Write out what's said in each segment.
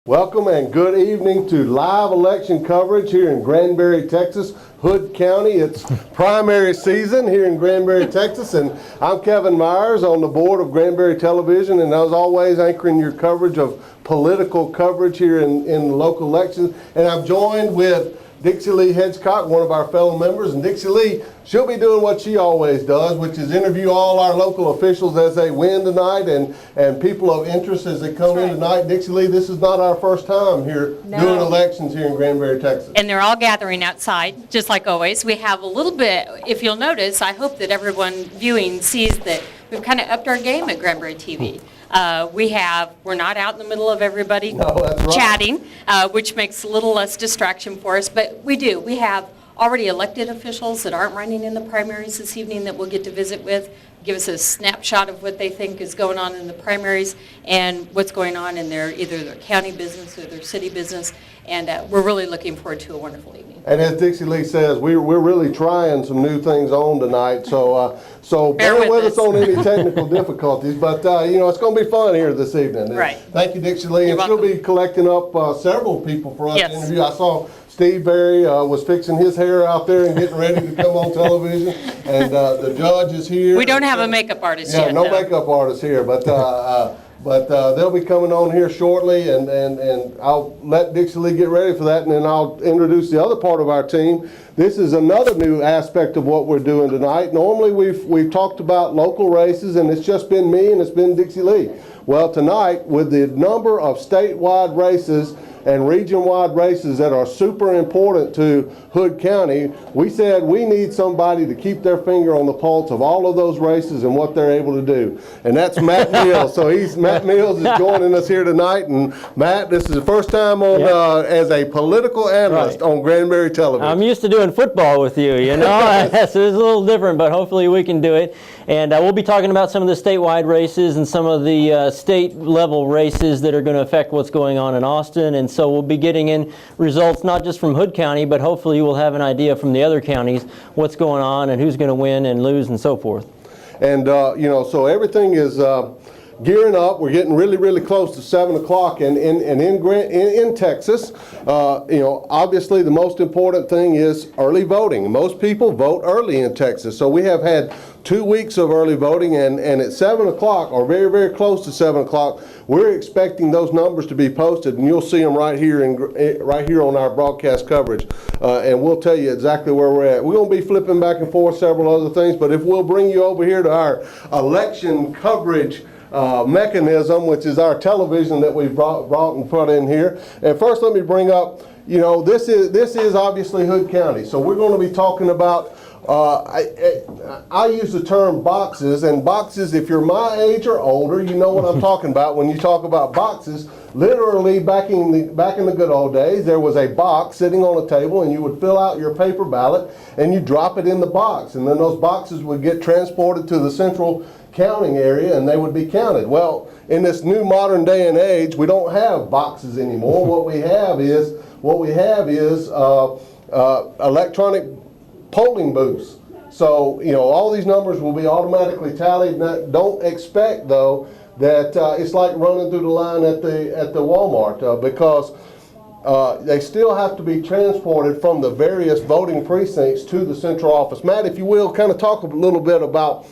Welcome and good evening to live election coverage here in Granbury, Texas, Hood County. It's primary season here in Granbury, Texas, and I'm Kevin Myers on the board of Granbury Television, and as always, anchoring your coverage of political coverage here in local elections. And I'm joined with Dixie Lee Hedgecock, one of our fellow members, and Dixie Lee, she'll be doing what she always does, which is interview all our local officials as they win tonight and people of interest as they come in tonight. Dixie Lee, this is not our first time here doing elections here in Granbury, Texas. And they're all gathering outside, just like always. We have a little bit, if you'll notice, I hope that everyone viewing sees that we've kind of upped our game at Granbury TV. We're not out in the middle of everybody chatting, which makes a little less distraction for us, but we have already elected officials that aren't running in the primaries this evening that we'll get to visit with, give us a snapshot of what they think is going on in the primaries and what's going on in either their county business or their city business, and we're really looking forward to a wonderful evening. And as Dixie Lee says, we're really trying some new things on tonight, so bear with us on any technical difficulties, but it's going to be fun here this evening. Right. Thank you, Dixie Lee. You're and welcome. She'll be collecting up several people for us Yes. to interview. I saw Steve Berry was fixing his hair out there and getting ready to come on television, and the judge is here. We don't have a makeup artist yet. No though. makeup artist here, but they'll be coming on here shortly, and I'll let Dixie Lee get ready for that, and then I'll introduce the other part of our team. This is another new aspect of what we're doing tonight. Normally we've talked about local races, and it's just been me and it's been Dixie Lee. Well, tonight, with the number of statewide races and region-wide races that are super important to Hood County, we said we need somebody to keep their finger on the pulse of all of those races and what they're able to do. And that's Matt Mills. So Matt Mills is joining us here tonight. And Matt, this is the first time on as a political analyst on Granbury Television. I'm used to doing football with you, so it's a little different, but hopefully we can do it. And we'll be talking about some of the statewide races and some of the state-level races that are going to affect what's going on in Austin. And so we'll be getting in results not just from Hood County, but hopefully we'll have an idea from the other counties what's going on and who's going to win and lose and so forth. And, so everything is gearing up. We're getting really, really close to 7 o'clock. And in Texas, obviously the most important thing is early voting. Most people vote early in Texas. So we have had 2 weeks of early voting, and at 7 o'clock, or very, very close to 7 o'clock, we're expecting those numbers to be posted, and you'll see them right here on our broadcast coverage, and we'll tell you exactly where we're at. We're going to be flipping back and forth several other things, but if we'll bring you over here to our election coverage mechanism, which is our television that we've brought and put in here. And first, let me bring up, this is obviously Hood County, so we're going to be talking about. I use the term boxes, and boxes, if you're my age or older, you know what I'm talking about when you talk about boxes. Literally, back in the good old days, there was a box sitting on a table, and you would fill out your paper ballot, and you drop it in the box, and then those boxes would get transported to the central counting area, and they would be counted. Well, in this new modern day and age, we don't have boxes anymore. What we have is electronic polling booths. So, all these numbers will be automatically tallied. Don't expect, though, that it's like running through the line at the Walmart because they still have to be transported from the various voting precincts to the central office. Matt, if you will, kind of talk a little bit about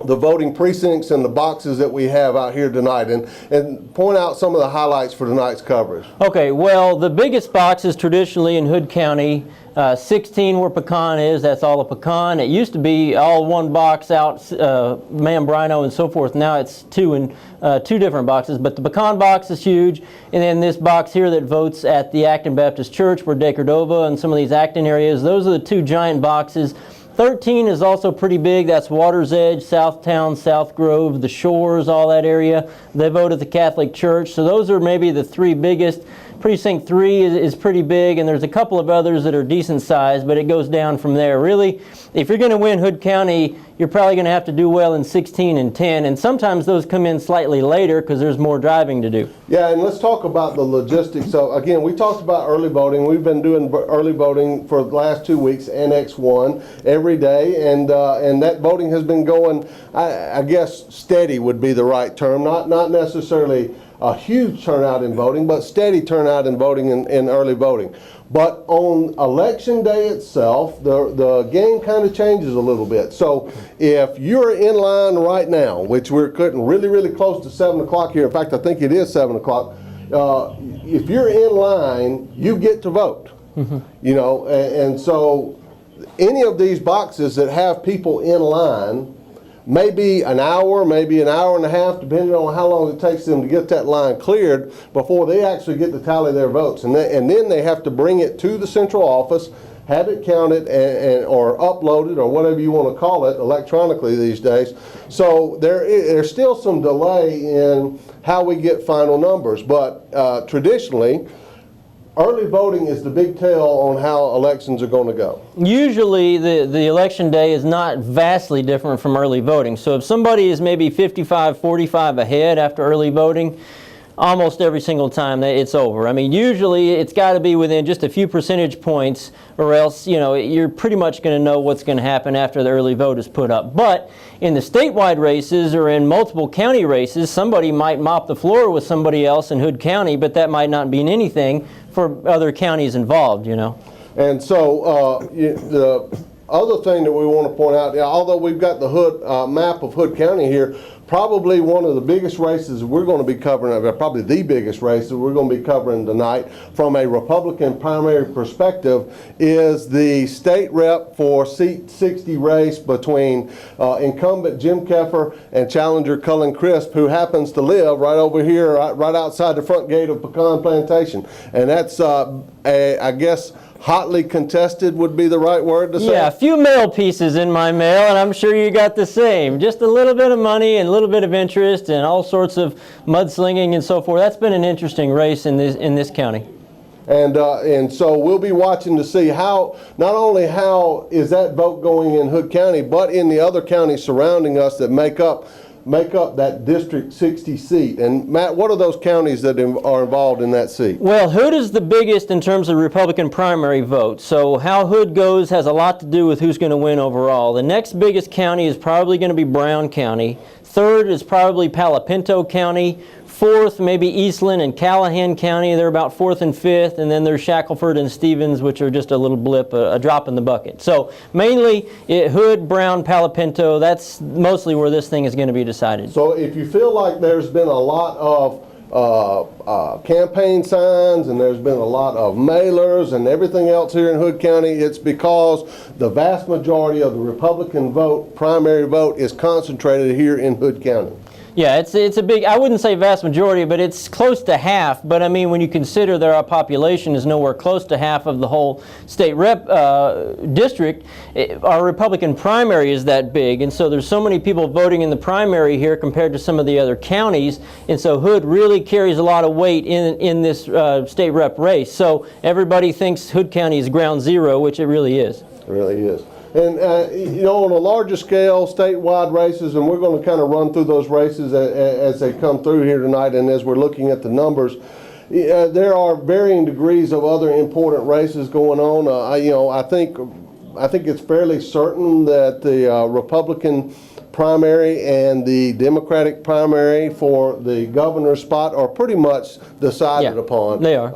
the voting precincts and the boxes that we have out here tonight, and point out some of the highlights for tonight's coverage. Okay, well, the biggest boxes traditionally in Hood County, 16 where pecan is, that's all a pecan. It used to be all one box out, Mambrino and so forth. Now it's two different boxes, but the pecan box is huge. And then this box here that votes at the Acton Baptist Church, where De Cordova and some of these Acton areas, those are the two giant boxes. 13 is also pretty big. That's Water's Edge, Southtown, South Grove, the Shores, all that area. They vote at the Catholic Church. So those are maybe the three biggest. Precinct 3 is pretty big, and there's a couple of others that are decent size, but it goes down from there. Really, if you're going to win Hood County, you're probably going to have to do well in 16 and 10, and sometimes those come in slightly later because there's more driving to do. Yeah, and let's talk about the logistics. So again, we talked about early voting. We've been doing early voting for the last 2 weeks, Annex 1, every day, and that voting has been going, I guess steady would be the right term, not necessarily a huge turnout in voting, but steady turnout in voting in early voting. But on election day itself, the game kind of changes a little bit. So if you're in line right now, which we're cutting really, really close to 7 o'clock here, in fact, I think it is 7 o'clock, if you're in line, you get to vote. You know, and so any of these boxes that have people in line, maybe an hour, maybe an hour and a half, depending on how long it takes them to get that line cleared before they actually get to tally their votes. And then they have to bring it to the central office, have it counted or uploaded or whatever you want to call it electronically these days. So there's still some delay in how we get final numbers. But traditionally, early voting is the big tell on how elections are going to go. Usually the election day is not vastly different from early voting. So if somebody is maybe 55, 45 ahead after early voting, almost every single time it's over. I mean, usually it's got to be within just a few percentage points, or else, you know, you're pretty much going to know what's going to happen after the early vote is put up. But in the statewide races or in multiple county races, somebody might mop the floor with somebody else in Hood County, but that might not mean anything for other counties involved, you know. And so the other thing that we want to point out, although we've got the Hood map of Hood County here, probably one of the biggest races we're going to be covering, probably the biggest race that we're going to be covering tonight from a Republican primary perspective, is the state rep for seat 60 race between incumbent Jim Keffer and challenger Cullen Crisp, who happens to live right over here, right outside the front gate of Pecan Plantation. And that's, I guess, hotly contested would be the right word to say. Yeah, a few mail pieces in my mail, and I'm sure you got the same. Just a little bit of money and a little bit of interest and all sorts of mudslinging and so forth. That's been an interesting race in this county. And so we'll be watching to see how, not only how is that vote going in Hood County, but in the other counties surrounding us that make up that District 60 seat. And Matt, what are those counties that are involved in that seat? Well, Hood is the biggest in terms of Republican primary vote. So how Hood goes has a lot to do with who's going to win overall. The next biggest county is probably going to be Brown County. Third is probably Palo Pinto County. Fourth, maybe Eastland and Callahan County. They're about fourth and fifth. And then there's Shackelford and Stevens, which are just a little blip, a drop in the bucket. So mainly Hood, Brown, Palo Pinto, that's mostly where this thing is going to be decided. So if you feel like there's been a lot of campaign signs and there's been a lot of mailers and everything else here in Hood County, it's because the vast majority of the Republican vote, primary vote, is concentrated here in Hood County. Yeah, it's a big, I wouldn't say vast majority, but it's close to half. But I mean, when you consider that our population is nowhere close to half of the whole state rep district, our Republican primary is that big. And so there's so many people voting in the primary here compared to some of the other counties. And so Hood really carries a lot of weight in this state rep race. So everybody thinks Hood County is ground zero, which it really is. It really is. And, you know, on a larger scale, statewide races, and we're going to kind of run through those races as they come through here tonight and as we're looking at the numbers, there are varying degrees of other important races going on. You know, I think it's fairly certain that the Republican primary and the Democratic primary for the governor's spot are pretty much decided upon. They are.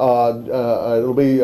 It'll be,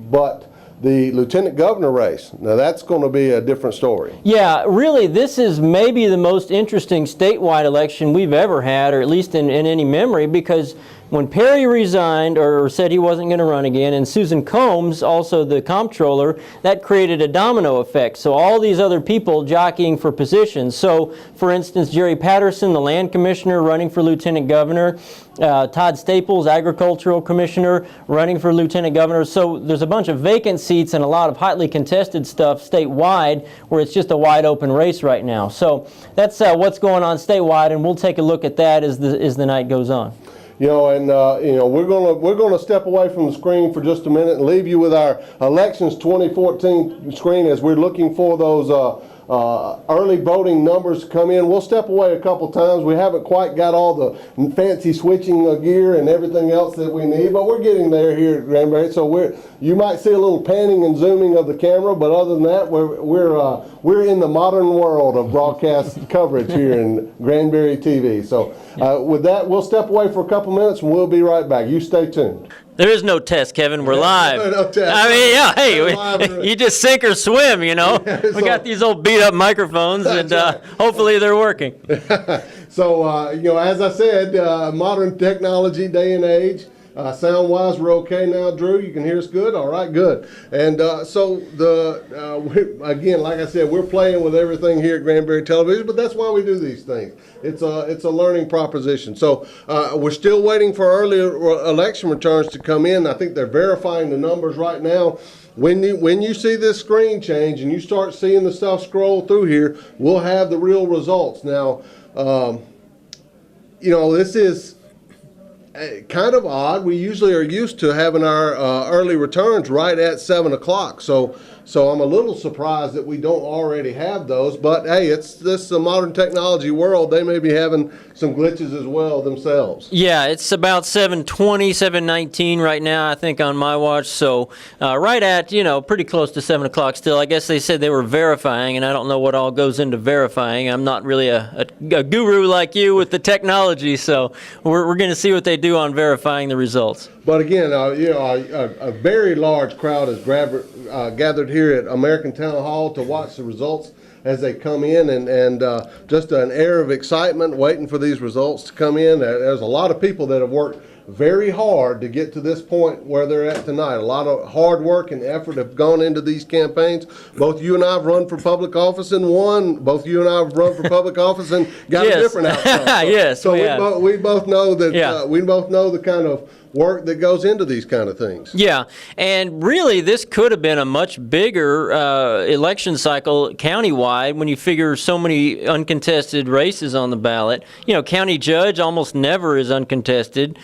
but the lieutenant governor race, now that's going to be a different story. Yeah, really, this is maybe the most interesting statewide election we've ever had, or at least in any memory, because when Perry resigned or said he wasn't going to run again, and Susan Combs, also the comptroller, that created a domino effect. So all these other people jockeying for positions. So, for instance, Jerry Patterson, the land commissioner, running for lieutenant governor. Todd Staples, agricultural commissioner, running for lieutenant governor. So there's a bunch of vacant seats and a lot of hotly contested stuff statewide where it's just a wide open race right now. So that's what's going on statewide, and we'll take a look at that as the night goes on. You know, and you know, we're gonna step away from the screen for just a minute and leave you with our elections 2014 screen as we're looking for those early voting numbers come in. We'll step away a couple times. We haven't quite got all the fancy switching gear and everything else that we need, but we're getting there here at Granbury. So you might see a little panning and zooming of the camera, but other than that, we're in the modern world of broadcast coverage here in Granbury TV. So with that, we'll step away for a couple minutes and we'll be right back. You stay tuned. There is no test, Kevin. We're live. No test. I mean, yeah, We're hey, you just sink or swim, you know. We got these old beat-up microphones, and hopefully they're working. So, as I said, modern technology day and age. Sound-wise, we're okay now, Drew. You can hear us good? All right, good. And again, like I said, we're playing with everything here at Granbury Television, but that's why we do these things. It's a learning proposition. So we're still waiting for early election returns to come in. I think they're verifying the numbers right now. When you see this screen change and you start seeing the stuff scroll through here, we'll have the real results. Now, this is kind of odd. We usually are used to having our early returns right at 7 o'clock. So I'm a little surprised that we don't already have those. But hey, it's this modern technology world. They may be having some glitches as well themselves. Yeah, it's about 7:20, 7:19 right now, I think, on my watch. So right at, pretty close to 7 o'clock still. I guess they said they were verifying, and I don't know what all goes into verifying. I'm not really a guru like you with the technology, so we're going to see what they do on verifying the results. But again, a very large crowd is gathered here at American Town Hall to watch the results as they come in, and just an air of excitement waiting for these results to come in. There's a lot of people that have worked very hard to get to this point where they're at tonight. A lot of hard work and effort have gone into these campaigns. Both you and I have run for public office and won. Both you and I have run for public office and got Yes. a different outcome. Yes, So we we have. both know that Yeah. we both know the kind of work that goes into these kind of things. Yeah, and really this could have been a much bigger election cycle countywide when you figure so many uncontested races on the ballot. County judge almost never is uncontested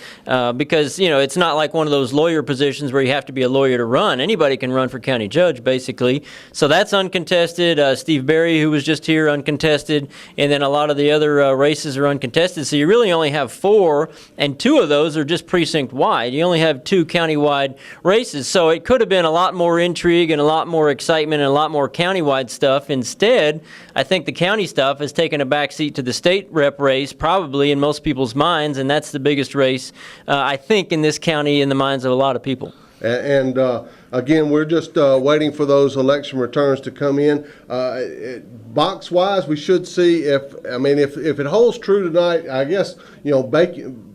because, it's not like one of those lawyer positions where you have to be a lawyer to run. Anybody can run for county judge, basically. So that's uncontested. Steve Berry, who was just here, uncontested. And then a lot of the other races are uncontested. So you really only have 4, and 2 of those are just precinct wide. You only have 2 countywide races, so it could have been a lot more intrigue and a lot more excitement and a lot more countywide stuff. Instead, I think the county stuff has taken a backseat to the state rep race, probably in most people's minds, and that's the biggest race, I think, in this county in the minds of a lot of people. And again, we're just waiting for those election returns to come in. Box-wise, we should see if it holds true tonight. I guess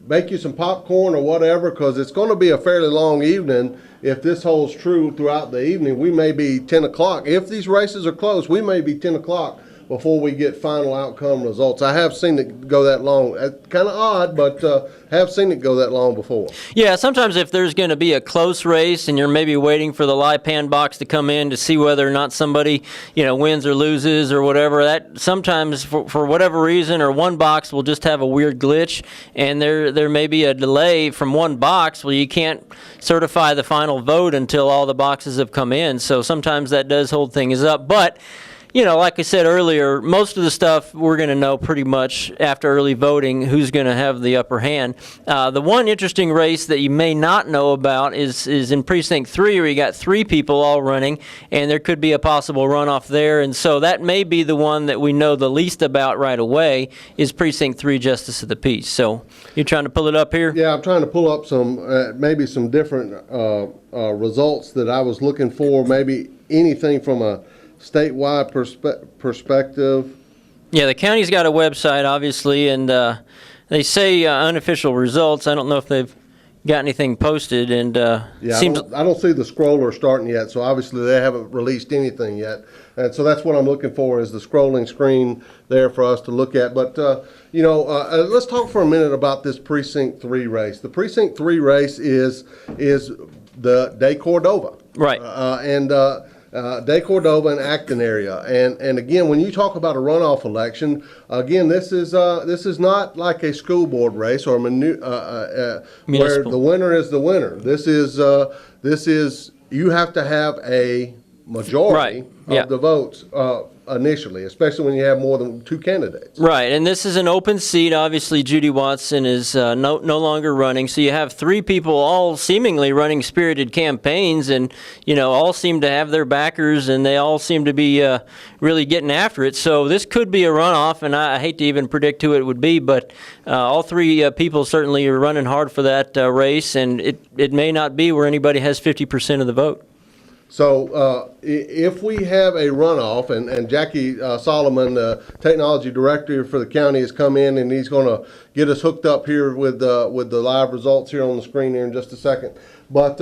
bake you some popcorn or whatever, because it's going to be a fairly long evening. If this holds true throughout the evening, we may be 10 o'clock. If these races are close, we may be 10 o'clock before we get final outcome results. I have seen it go that long. It's kind of odd, but have seen it go that long before. Yeah, sometimes if there's going to be a close race and you're maybe waiting for the live pan box to come in to see whether or not somebody, wins or loses or whatever, that sometimes for whatever reason, or one box will just have a weird glitch, and there may be a delay from one box. Well, you can't certify the final vote until all the boxes have come in. So sometimes that does hold things up. But like I said earlier, most of the stuff we're going to know pretty much after early voting who's going to have the upper hand. The one interesting race that you may not know about is in Precinct 3, where you got 3 people all running, and there could be a possible runoff there. And so that may be the one that we know the least about right away, is Precinct 3 Justice of the Peace. So you're trying to pull it up here? Yeah, I'm trying to pull up some maybe some different results that I was looking for, maybe anything from a statewide perspective. Yeah, the county's got a website, obviously, and they say unofficial results. I don't know if they've got anything posted, and seems I don't see the scroller starting yet, so obviously they haven't released anything yet. And so that's what I'm looking for, is the scrolling screen there for us to look at. But let's talk for a minute about this Precinct 3 race. The Precinct 3 race is the De Cordova, right? De Cordova and Acton area, and again, when you talk about a runoff election, again, this is not like a school board race or where the winner is the winner. This is you have to have a majority of the votes initially, especially when you have more than 2 candidates. Right, and this is an open seat. Obviously, Judy Watson is no longer running, so you have 3 people all seemingly running spirited campaigns, and all seem to have their backers, and they all seem to be really getting after it. So this could be a runoff, and I hate to even predict who it would be, but all 3 people certainly are running hard for that race, and it may not be where anybody has 50% of the vote. So if we have a runoff, and Jackie Solomon, the technology director for the county, has come in, and he's going to get us hooked up here with the live results here on the screen here in just a second. But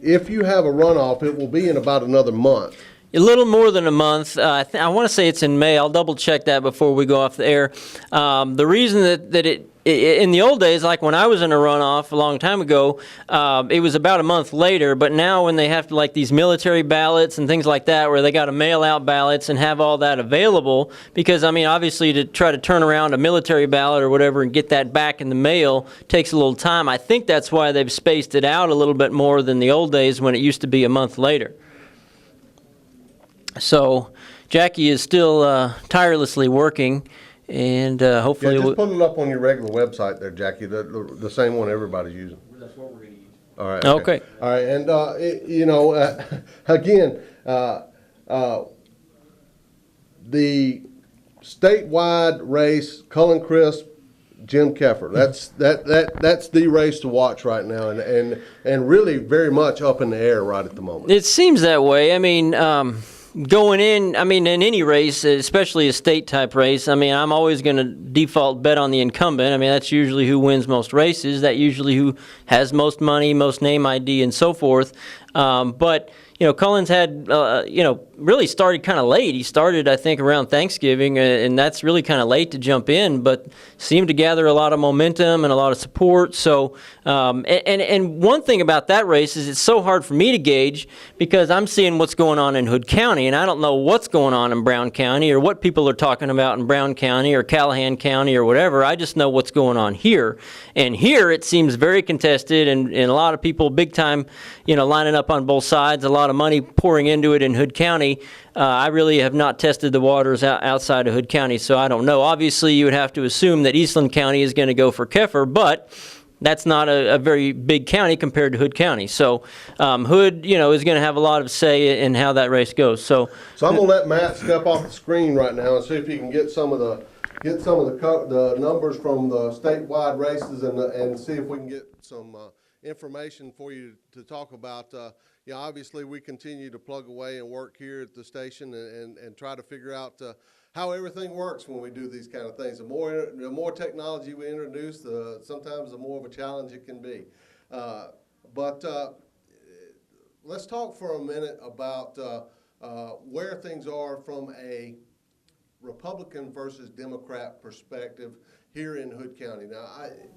if you have a runoff, it will be in about another month. A little more than a month. I want to say it's in May. I'll double check that before we go off the air. The reason that it in the old days, like when I was in a runoff a long time ago, it was about a month later. But now when they have to, like these military ballots and things like that, where they got to mail out ballots and have all that available, because I mean, obviously to try to turn around a military ballot or whatever and get that back in the mail takes a little time. I think that's why they've spaced it out a little bit more than the old days when it used to be a month later. So Jackie is still tirelessly working, and hopefully... Yeah, just put it up on your regular website there, Jackie, the same one everybody's using. That's what we're going to use. All right. Okay. All right, and, again, the statewide race, Cullen Crisp, Jim Keffer, that's the race to watch right now, and really very much up in the air right at the moment. It seems that way. I mean... going in, I mean, in any race, especially a state-type race, I mean, I'm always going to default bet on the incumbent. I mean, that's usually who wins most races. That usually who has most money, most name ID, and so forth. But, Cullen's had, really started kind of late. He started, I think, around Thanksgiving, and that's really kind of late to jump in, but seemed to gather a lot of momentum and a lot of support. So, and one thing about that race is it's so hard for me to gauge because I'm seeing what's going on in Hood County, and I don't know what's going on in Brown County or what people are talking about in Brown County or Callahan County or whatever. I just know what's going on here. And here it seems very contested, and a lot of people big time, lining up on both sides, a lot of money pouring into it in Hood County. I really have not tested the waters outside of Hood County, so I don't know. Obviously, you would have to assume that Eastland County is going to go for Keffer, but that's not a very big county compared to Hood County. So Hood, is going to have a lot of say in how that race goes. So I'm going to let Matt step off the screen right now and see if he can get some of the numbers from the statewide races and see if we can get some information for you to talk about. Obviously we continue to plug away and work here at the station and try to figure out how everything works when we do these kind of things. The more technology we introduce, sometimes the more of a challenge it can be. But let's talk for a minute about where things are from a Republican versus Democrat perspective here in Hood County. Now,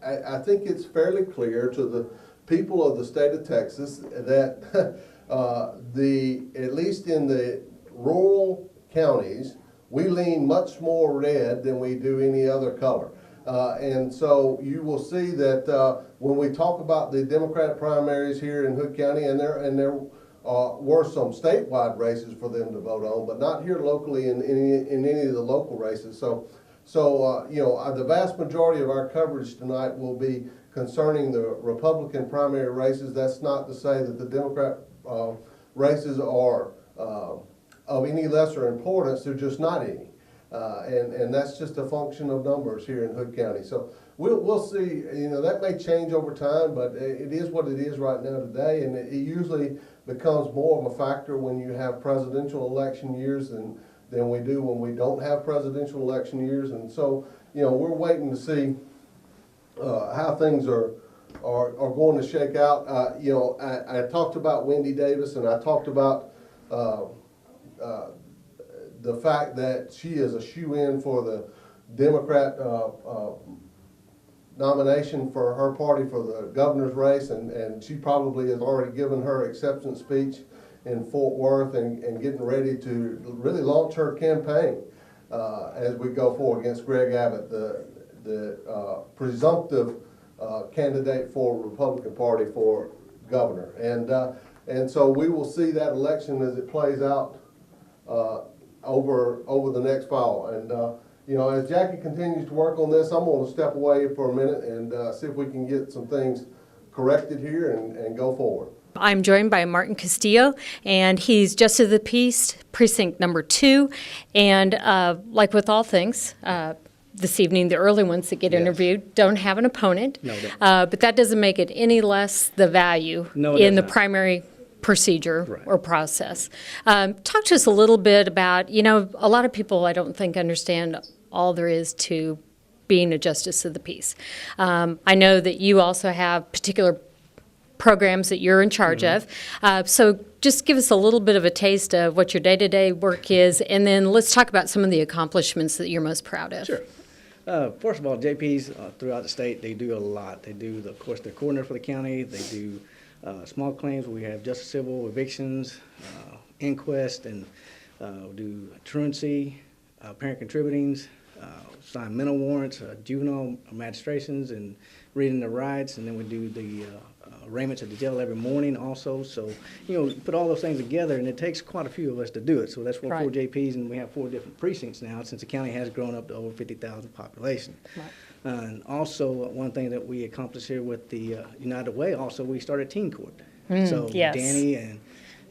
I think it's fairly clear to the people of the state of Texas that at least in the rural counties, we lean much more red than we do any other color. And so you will see that when we talk about the Democratic primaries here in Hood County, and there were some statewide races for them to vote on, but not here locally in any of the local races. So the vast majority of our coverage tonight will be concerning the Republican primary races. That's not to say that the Democrat races are of any lesser importance. They're just not any. And that's just a function of numbers here in Hood County. So we'll see. That may change over time, but it is what it is right now today, and it usually becomes more of a factor when you have presidential election years than we do when we don't have presidential election years. And so, we're waiting to see how things are going to shake out. I talked about Wendy Davis, and I talked about the fact that she is a shoe-in for the Democrat nomination for her party for the governor's race, and she probably has already given her acceptance speech in Fort Worth and getting ready to really launch her campaign as we go forward against Greg Abbott, the presumptive candidate for Republican Party for governor. And so we will see that election as it plays out over the next fall. And, you know, as Jackie continues to work on this, I'm gonna step away for a minute and see if we can get some things corrected here and go forward. I'm joined by Martin Castillo, and he's Justice of the Peace, Precinct Number 2. And like with all things, this evening, the early ones that get Yes. interviewed don't have an opponent. No, they don't. But that doesn't make it any less the value No, it in the does not. primary procedure Right. or process. Talk to us a little bit about, you know, a lot of people I don't think understand all there is to being a Justice of the Peace. I know that you also have particular programs that you're in charge of. So just give us a little bit of a taste of what your day-to-day work is, and then let's talk about some of the accomplishments that you're most proud of. Sure. First of all, JPs throughout the state, they do a lot. They do, of course, they're coordinator for the county. They do small claims. We have justice, civil, evictions, inquest, and we do truancy, parent contributings, sign mental warrants, juvenile magistrations, and reading the rights. And then we do the arraignments at the jail every morning also. So, you know, put all those things together, and it takes quite a few of us to do it. So that's why Right. 4 JPs, and we have 4 different precincts now since the county has grown up to over 50,000 population. And also, one thing that we accomplished here with the United Way, also, we started teen court. So yes. Danny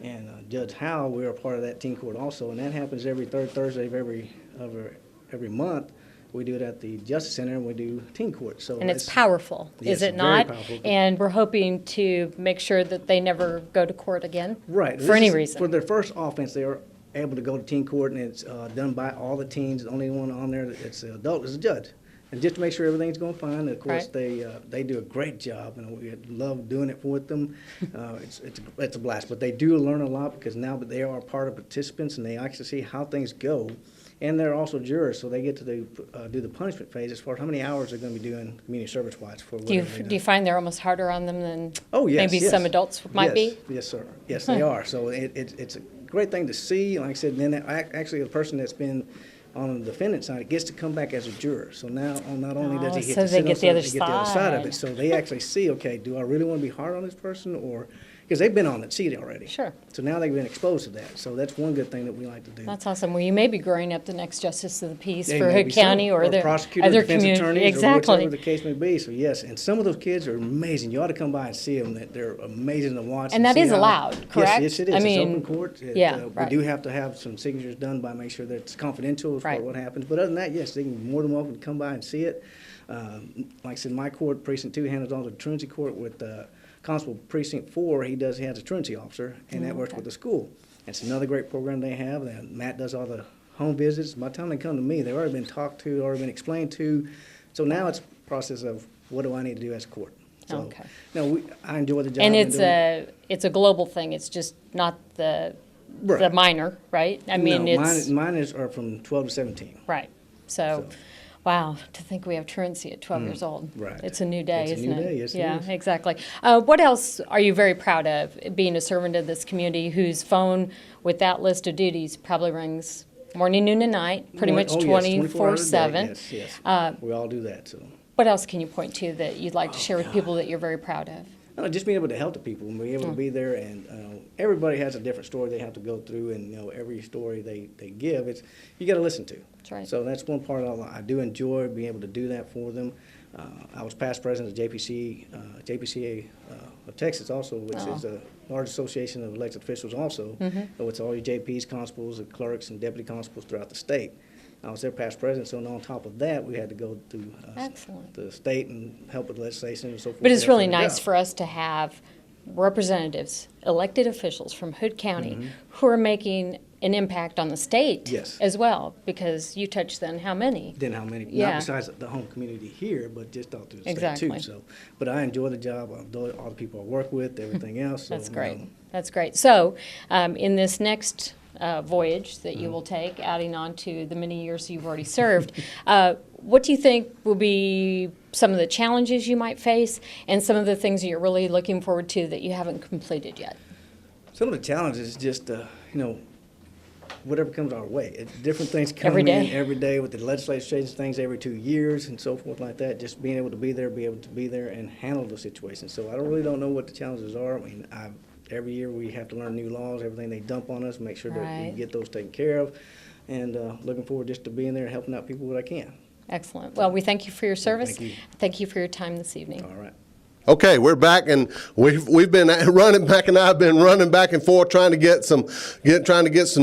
and Judge Howe, we're a part of that teen court also, and that happens every third Thursday of every month. We do it at the Justice Center, and we do teen court. So And it's powerful, Yes, is it very not? powerful. And we're hoping to make sure that they never go to court again. Right. For This any is- reason. For their first offense, they are able to go to teen court, and it's done by all the teens. The only one on there that's an adult is a judge. And just to make sure everything's going fine, and of course, Right. they do a great job, and we love doing it with them. It's a blast, but they do learn a lot because now they are part of participants, and they actually see how things go. And they're also jurors, so they get to do the punishment phase as far as how many hours they're going to be doing community service-wise for Do you, whatever they do you find they're almost harder on them than Oh, yes, maybe yes. some adults might Yes, be? Yes, sir. Yes, they are. So it's a great thing to see. Like I said, then actually the person that's been on the defendant side gets to come back as a juror. So now not only does he Oh, get so to they sit get on the other something, they get the other side of side. it. So they actually see, okay, do I really want to be hard on this person, or because they've been on that seat already. Sure. So now they've been exposed to that. So that's one good thing that we like to do. That's awesome. Well, you may be growing up the next Justice of the Peace They for may Hood be so, County or the prosecutor, other defense community. attorneys, or Exactly. whatever the case may be. So yes, and some of those kids are amazing. You ought to come by and see them. They're amazing to watch. And that see is how- allowed, correct? Yes, it is. I It's mean, open court. yeah, We right. do have to have some signatures done by make sure that it's confidential as far as Right. what happens. But other than that, yes, they can be more than welcome to come by and see it. Like I said, my court, Precinct 2, handles all the truancy court with Constable Precinct 4. He has a truancy officer, and that works with the school. It's another great program they have. And Matt does all the home visits. By the time they come to me, they've already been talked to, already been explained to. So now it's a process of what do I need to do as a court. So, Okay. no, I enjoy the job. And I'm it's doing. it's a global thing. It's just not the Right. minor, right? I mean, No, it's mine are from 12 to 17. right. So, wow, to think we have truancy at 12 years old. right. It's a new day, It's a isn't new it? day, yes, it Yeah, is. exactly. What else are you very proud of, being a servant of this community whose phone with that list of duties probably rings morning, noon, and night, pretty much Oh, yes, 24 hours a day. 24/7? Yes, yes. We all do that, so. What else can you point to that you'd like to share with people that you're very proud of? Just being able to help the people and be able to be there, and everybody has a different story they have to go through, and every story they give, you got to listen to. That's right. So that's one part I do enjoy, being able to do that for them. I was past president of JPCA of Texas also, which is a large association of elected officials also. It's all your JPs, constables, and clerks, and deputy constables throughout the state. I was their past president, so on top of that, we had to go through Excellent. the state and help with legislation and so forth. But it's there really for the nice job. for us to have representatives, elected officials from Hood County who are making an impact on the state Yes. as well, because you touched then how many? Then how many, Yeah. not besides the home community here, but just all through the state Exactly. too. So, but I enjoy the job, I enjoy all the people I work with, everything else. So, That's great. That's great. So, in this next voyage that you will take, adding on to the many years you've already served, what do you think will be some of the challenges you might face and some of the things that you're really looking forward to that you haven't completed yet? Some of the challenges is just, whatever comes our way. Different things come Every in day. every day with the legislature changes things every 2 years and so forth like that. Just being able to be there and handle those situations. So I really don't know what the challenges are. I mean, every year we have to learn new laws, everything they dump on us, make sure that we Right. get those taken care of. And looking forward just to being there and helping out people what I can. Excellent. Well, we thank you for your service. Thank you. Thank you for your time this evening. All right. Okay, we're back, and we've been running back, and I've been running back and forth trying to get some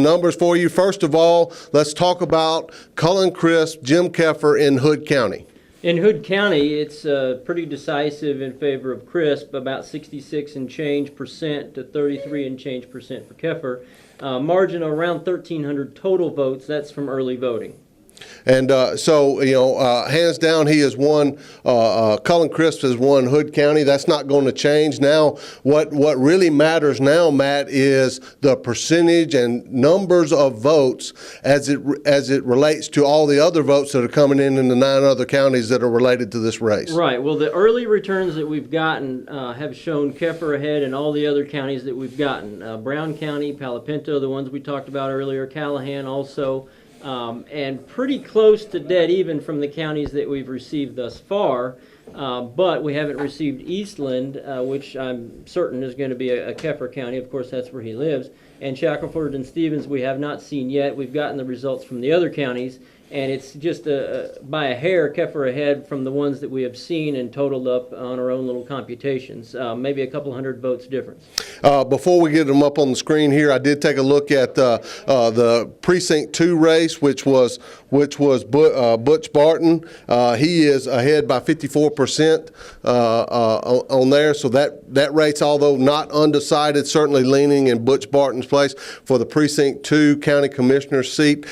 numbers for you. First of all, let's talk about Cullen Crisp, Jim Keffer in Hood County. In Hood County, it's pretty decisive in favor of Crisp, about 66 and change percent to 33 and change percent for Keffer. Margin around 1,300 total votes. That's from early voting. And so, hands down, he has won, Cullen Crisp has won Hood County. That's not going to change. Now, what really matters now, Matt, is the percentage and numbers of votes as it relates to all the other votes that are coming in the 9 other counties that are related to this race. Right. Well, the early returns that we've gotten have shown Keffer ahead in all the other counties that we've gotten. Brown County, Palo Pinto, the ones we talked about earlier, Callahan also. And pretty close to dead even from the counties that we've received thus far. But we haven't received Eastland, which I'm certain is going to be a Keffer County. Of course, that's where he lives. And Shackelford and Stevens we have not seen yet. We've gotten the results from the other counties. And it's just by a hair Keffer ahead from the ones that we have seen and totaled up on our own little computations. Maybe a couple hundred votes difference. Before we get them up on the screen here, I did take a look at the Precinct 2 race, which was Butch Barton. He is ahead by 54% on there. So that race, although not undecided, certainly leaning in Butch Barton's place for the Precinct 2 County Commissioner seat.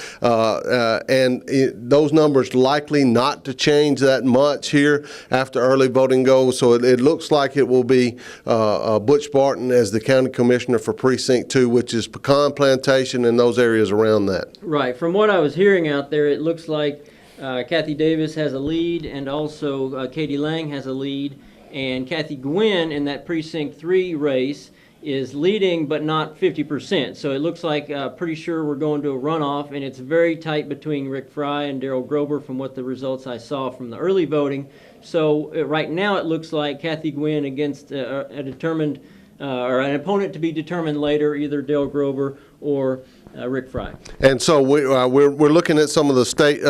Those numbers likely not to change that much here after early voting goes. So it looks like it will be Butch Barton as the County Commissioner for Precinct 2, which is Pecan Plantation and those areas around that. Right. From what I was hearing out there, it looks like Kathy Davis has a lead, and also Katie Lang has a lead, and Kathy Gwynn in that Precinct 3 race is leading, but not 50%. So it looks like pretty sure we're going to a runoff, and it's very tight between Rick Fry and Daryl Grober from what the results I saw from the early voting. So right now it looks like Kathy Gwynn against a determined or an opponent to be determined later, either Dale Grober or Rick Fry. And so we're looking at some of the state,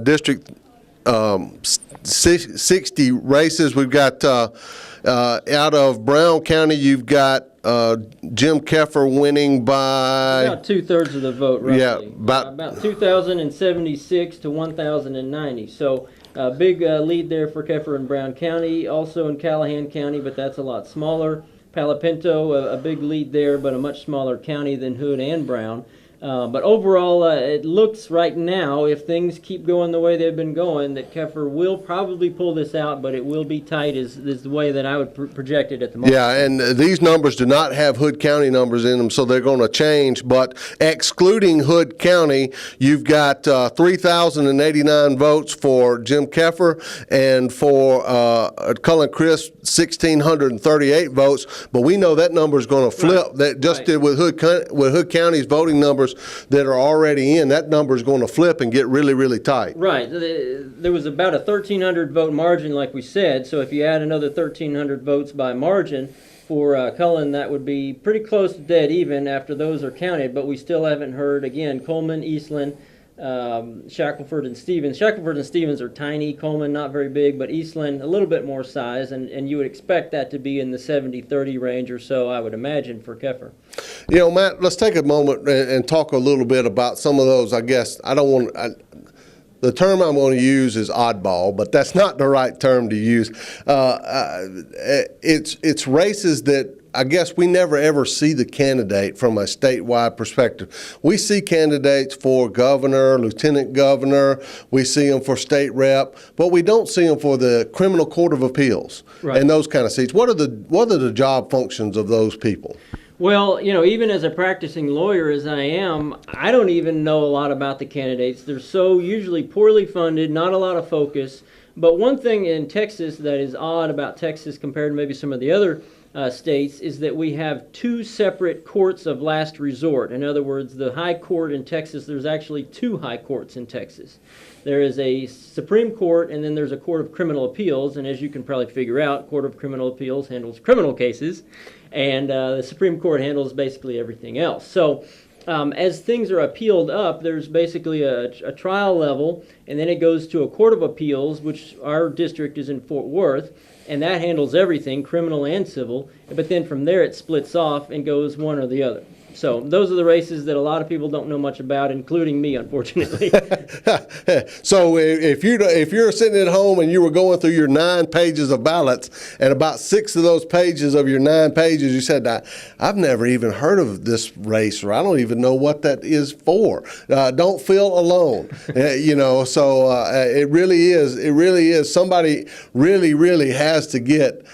district 60 races. We've got out of Brown County, you've got Jim Keffer winning by About 2/3 of the vote, roughly. Yeah, about 2,076 to 1,090. So a big lead there for Keffer in Brown County, also in Callahan County, but that's a lot smaller. Palo Pinto, a big lead there, but a much smaller county than Hood and Brown. But overall, it looks right now, if things keep going the way they've been going, that Keffer will probably pull this out, but it will be tight is the way that I would project it at the moment. Yeah, and these numbers do not have Hood County numbers in them, so they're going to change. But excluding Hood County, you've got 3,089 votes for Jim Keffer, and for Cullen Crisp, 1,638 votes. But we know that number is going to flip. Right. That just Right. did with Hood County's voting numbers that are already in. That number is going to flip and get really, really tight. Right. There was about a 1,300 vote margin, like we said. So if you add another 1,300 votes by margin for Cullen, that would be pretty close to dead even after those are counted. But we still haven't heard, again, Coleman, Eastland, Shackelford, and Stevens. Shackelford and Stevens are tiny. Coleman, not very big, but Eastland, a little bit more size. And you would expect that to be in the 70-30 range or so, I would imagine, for Keffer. You know, Matt, let's take a moment and talk a little bit about some of those. I guess I don't want the term I'm going to use is oddball, but that's not the right term to use. It's races that I guess we never ever see the candidate from a statewide perspective. We see candidates for governor, lieutenant governor, we see them for state rep, but we don't see them for the criminal court of appeals Right. and those kind of seats. What are the job functions of those people? Well, you know, even as a practicing lawyer as I am, I don't even know a lot about the candidates. They're so usually poorly funded, not a lot of focus. But one thing in Texas that is odd about Texas compared to maybe some of the other states is that we have two separate courts of last resort. In other words, the high court in Texas, there's actually two high courts in Texas. There is a Supreme Court, and then there's a Court of Criminal Appeals, and as you can probably figure out, Court of Criminal Appeals handles criminal cases, and the Supreme Court handles basically everything else. So as things are appealed up, there's basically a trial level, and then it goes to a Court of Appeals, which our district is in Fort Worth, and that handles everything, criminal and civil, but then from there it splits off and goes one or the other. So those are the races that a lot of people don't know much about, including me, unfortunately. So if you're sitting at home and you were going through your 9 pages of ballots, and about 6 of those pages of your 9 pages, you said, I've never even heard of this race, or I don't even know what that is for. Don't feel alone. So it really is. Somebody really has to get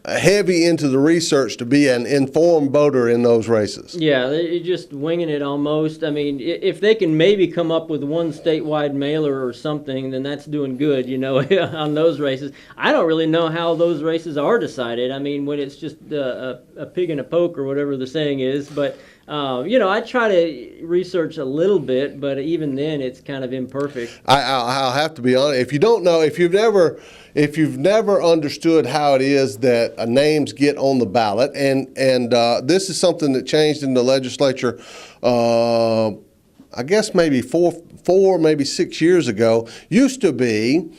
heavy into the research to be an informed voter in those races. Yeah, they're just winging it almost. I mean, if they can maybe come up with one statewide mailer or something, then that's doing good, on those races. I don't really know how those races are decided. I mean, when it's just a pig in a poke or whatever the saying is. But, I try to research a little bit, but even then it's kind of imperfect. I'll have to be honest. If you don't know, if you've never understood how it is that names get on the ballot, and this is something that changed in the legislature, I guess maybe four, maybe 6 years ago, used to be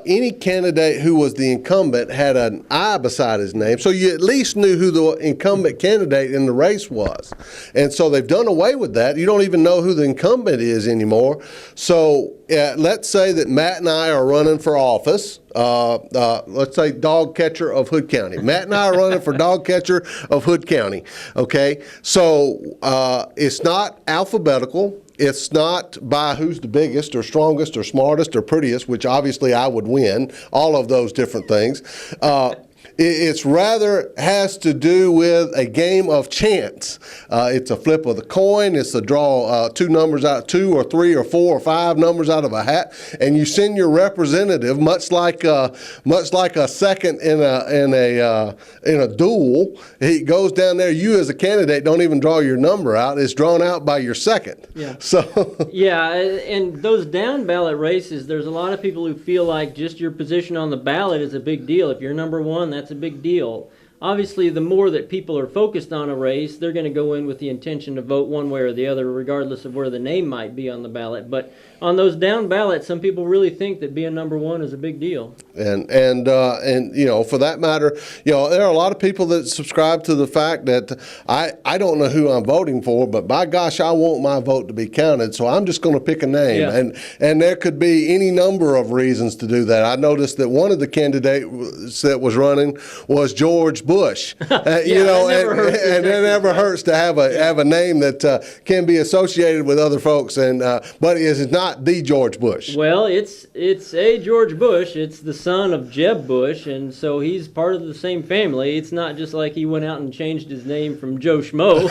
any candidate who was the incumbent had an I beside his name, so you at least knew who the incumbent candidate in the race was. And so they've done away with that. You don't even know who the incumbent is anymore. So let's say that Matt and I are running for office. Let's say dog catcher of Hood County. Matt and I are running for dog catcher of Hood County. Okay, so it's not alphabetical. It's not by who's the biggest or strongest or smartest or prettiest, which obviously I would win, all of those different things. It's rather has to do with a game of chance. It's a flip of the coin. It's a draw 2 numbers out, 2 or 3 or 4 or 5 numbers out of a hat, and you send your representative, much like a second in a duel. He goes down there. You as a candidate don't even draw your number out. It's drawn out by your second. Yeah. So yeah, and those down ballot races, there's a lot of people who feel like just your position on the ballot is a big deal. If you're number 1, that's a big deal. Obviously, the more that people are focused on a race, they're going to go in with the intention to vote one way or the other, regardless of where the name might be on the ballot. But on those down ballots, some people really think that being number 1 is a big deal. And for that matter, there are a lot of people that subscribe to the fact that I don't know who I'm voting for, but by gosh, I want my vote to be counted, so I'm just going to pick a name. Yeah. And there could be any number of reasons to do that. I noticed that one of the candidates that was running was George Bush. And it never hurts to have a name that can be associated with other folks, but it is not the George Bush. Well, it's a George Bush. It's the son of Jeb Bush, and so he's part of the same family. It's not just like he went out and changed his name from Joe Schmo.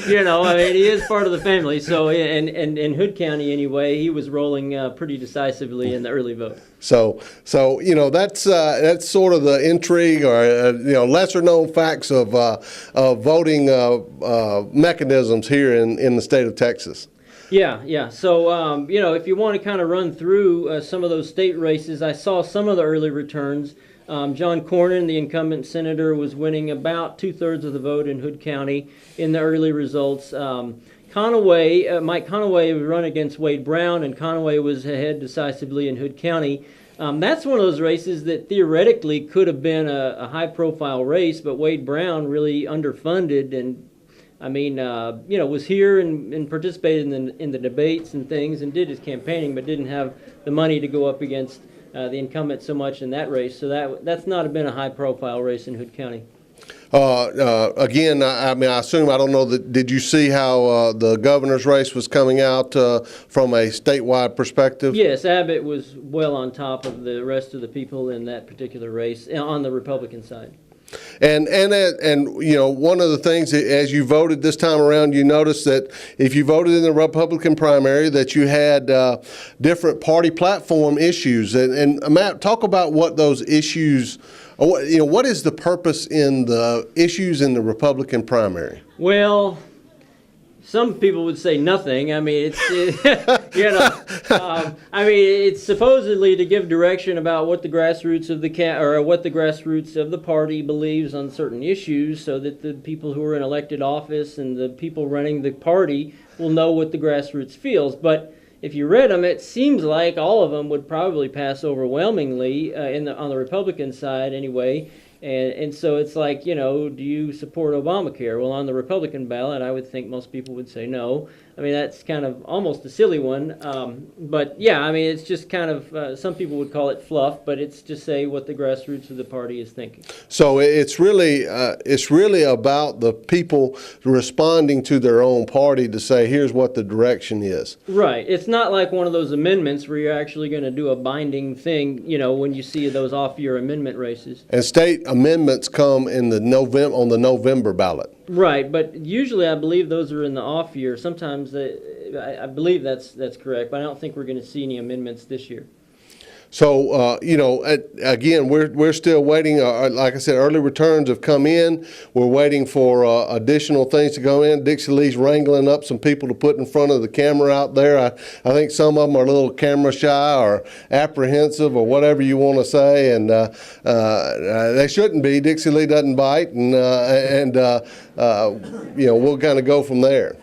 He is part of the family. So in Hood County anyway, he was rolling pretty decisively in the early vote. So that's sort of the intrigue or lesser known facts of voting mechanisms here in the state of Texas. Yeah. So, if you want to kind of run through some of those state races, I saw some of the early returns. John Cornyn, the incumbent senator, was winning about 2/3 of the vote in Hood County in the early results. Mike Conaway would run against Wade Brown, and Conaway was ahead decisively in Hood County. That's one of those races that theoretically could have been a high-profile race, but Wade Brown really underfunded and was here and participated in the debates and things and did his campaigning, but didn't have the money to go up against the incumbent so much in that race. So that's not been a high-profile race in Hood County. Again, I assume, I don't know, did you see how the governor's race was coming out from a statewide perspective? Yes, Abbott was well on top of the rest of the people in that particular race on the Republican side. And you know, one of the things that as you voted this time around, you noticed that if you voted in the Republican primary, that you had different party platform issues. And Matt, talk about what those issues. You know, what is the purpose in the issues in the Republican primary? Well, some people would say nothing. I mean, I mean, it's supposedly to give direction about what the grassroots of what the grassroots of the party believes on certain issues, so that the people who are in elected office and the people running the party will know what the grassroots feels. But if you read them, it seems like all of them would probably pass overwhelmingly on the Republican side anyway. And so it's like, you know, do you support Obamacare? Well, on the Republican ballot, I would think most people would say no. I mean, that's kind of almost a silly one. But yeah, I mean, it's just kind of, some people would call it fluff, but it's just say what the grassroots of the party is thinking. So it's really about the people responding to their own party to say, here's what the direction is. Right. It's not like one of those amendments where you're actually going to do a binding thing, you know, when you see those off-year amendment races. And state amendments come in the November ballot. Right, but usually I believe those are in the off year. Sometimes I believe that's correct, but I don't think we're going to see any amendments this year. So, you know, again, we're still waiting. Like I said, early returns have come in. We're waiting for additional things to go in. Dixie Lee's wrangling up some people to put in front of the camera out there. I think some of them are a little camera shy or apprehensive or whatever you want to say, and they shouldn't be. Dixie Lee doesn't bite, and you know, we'll kind of go from there.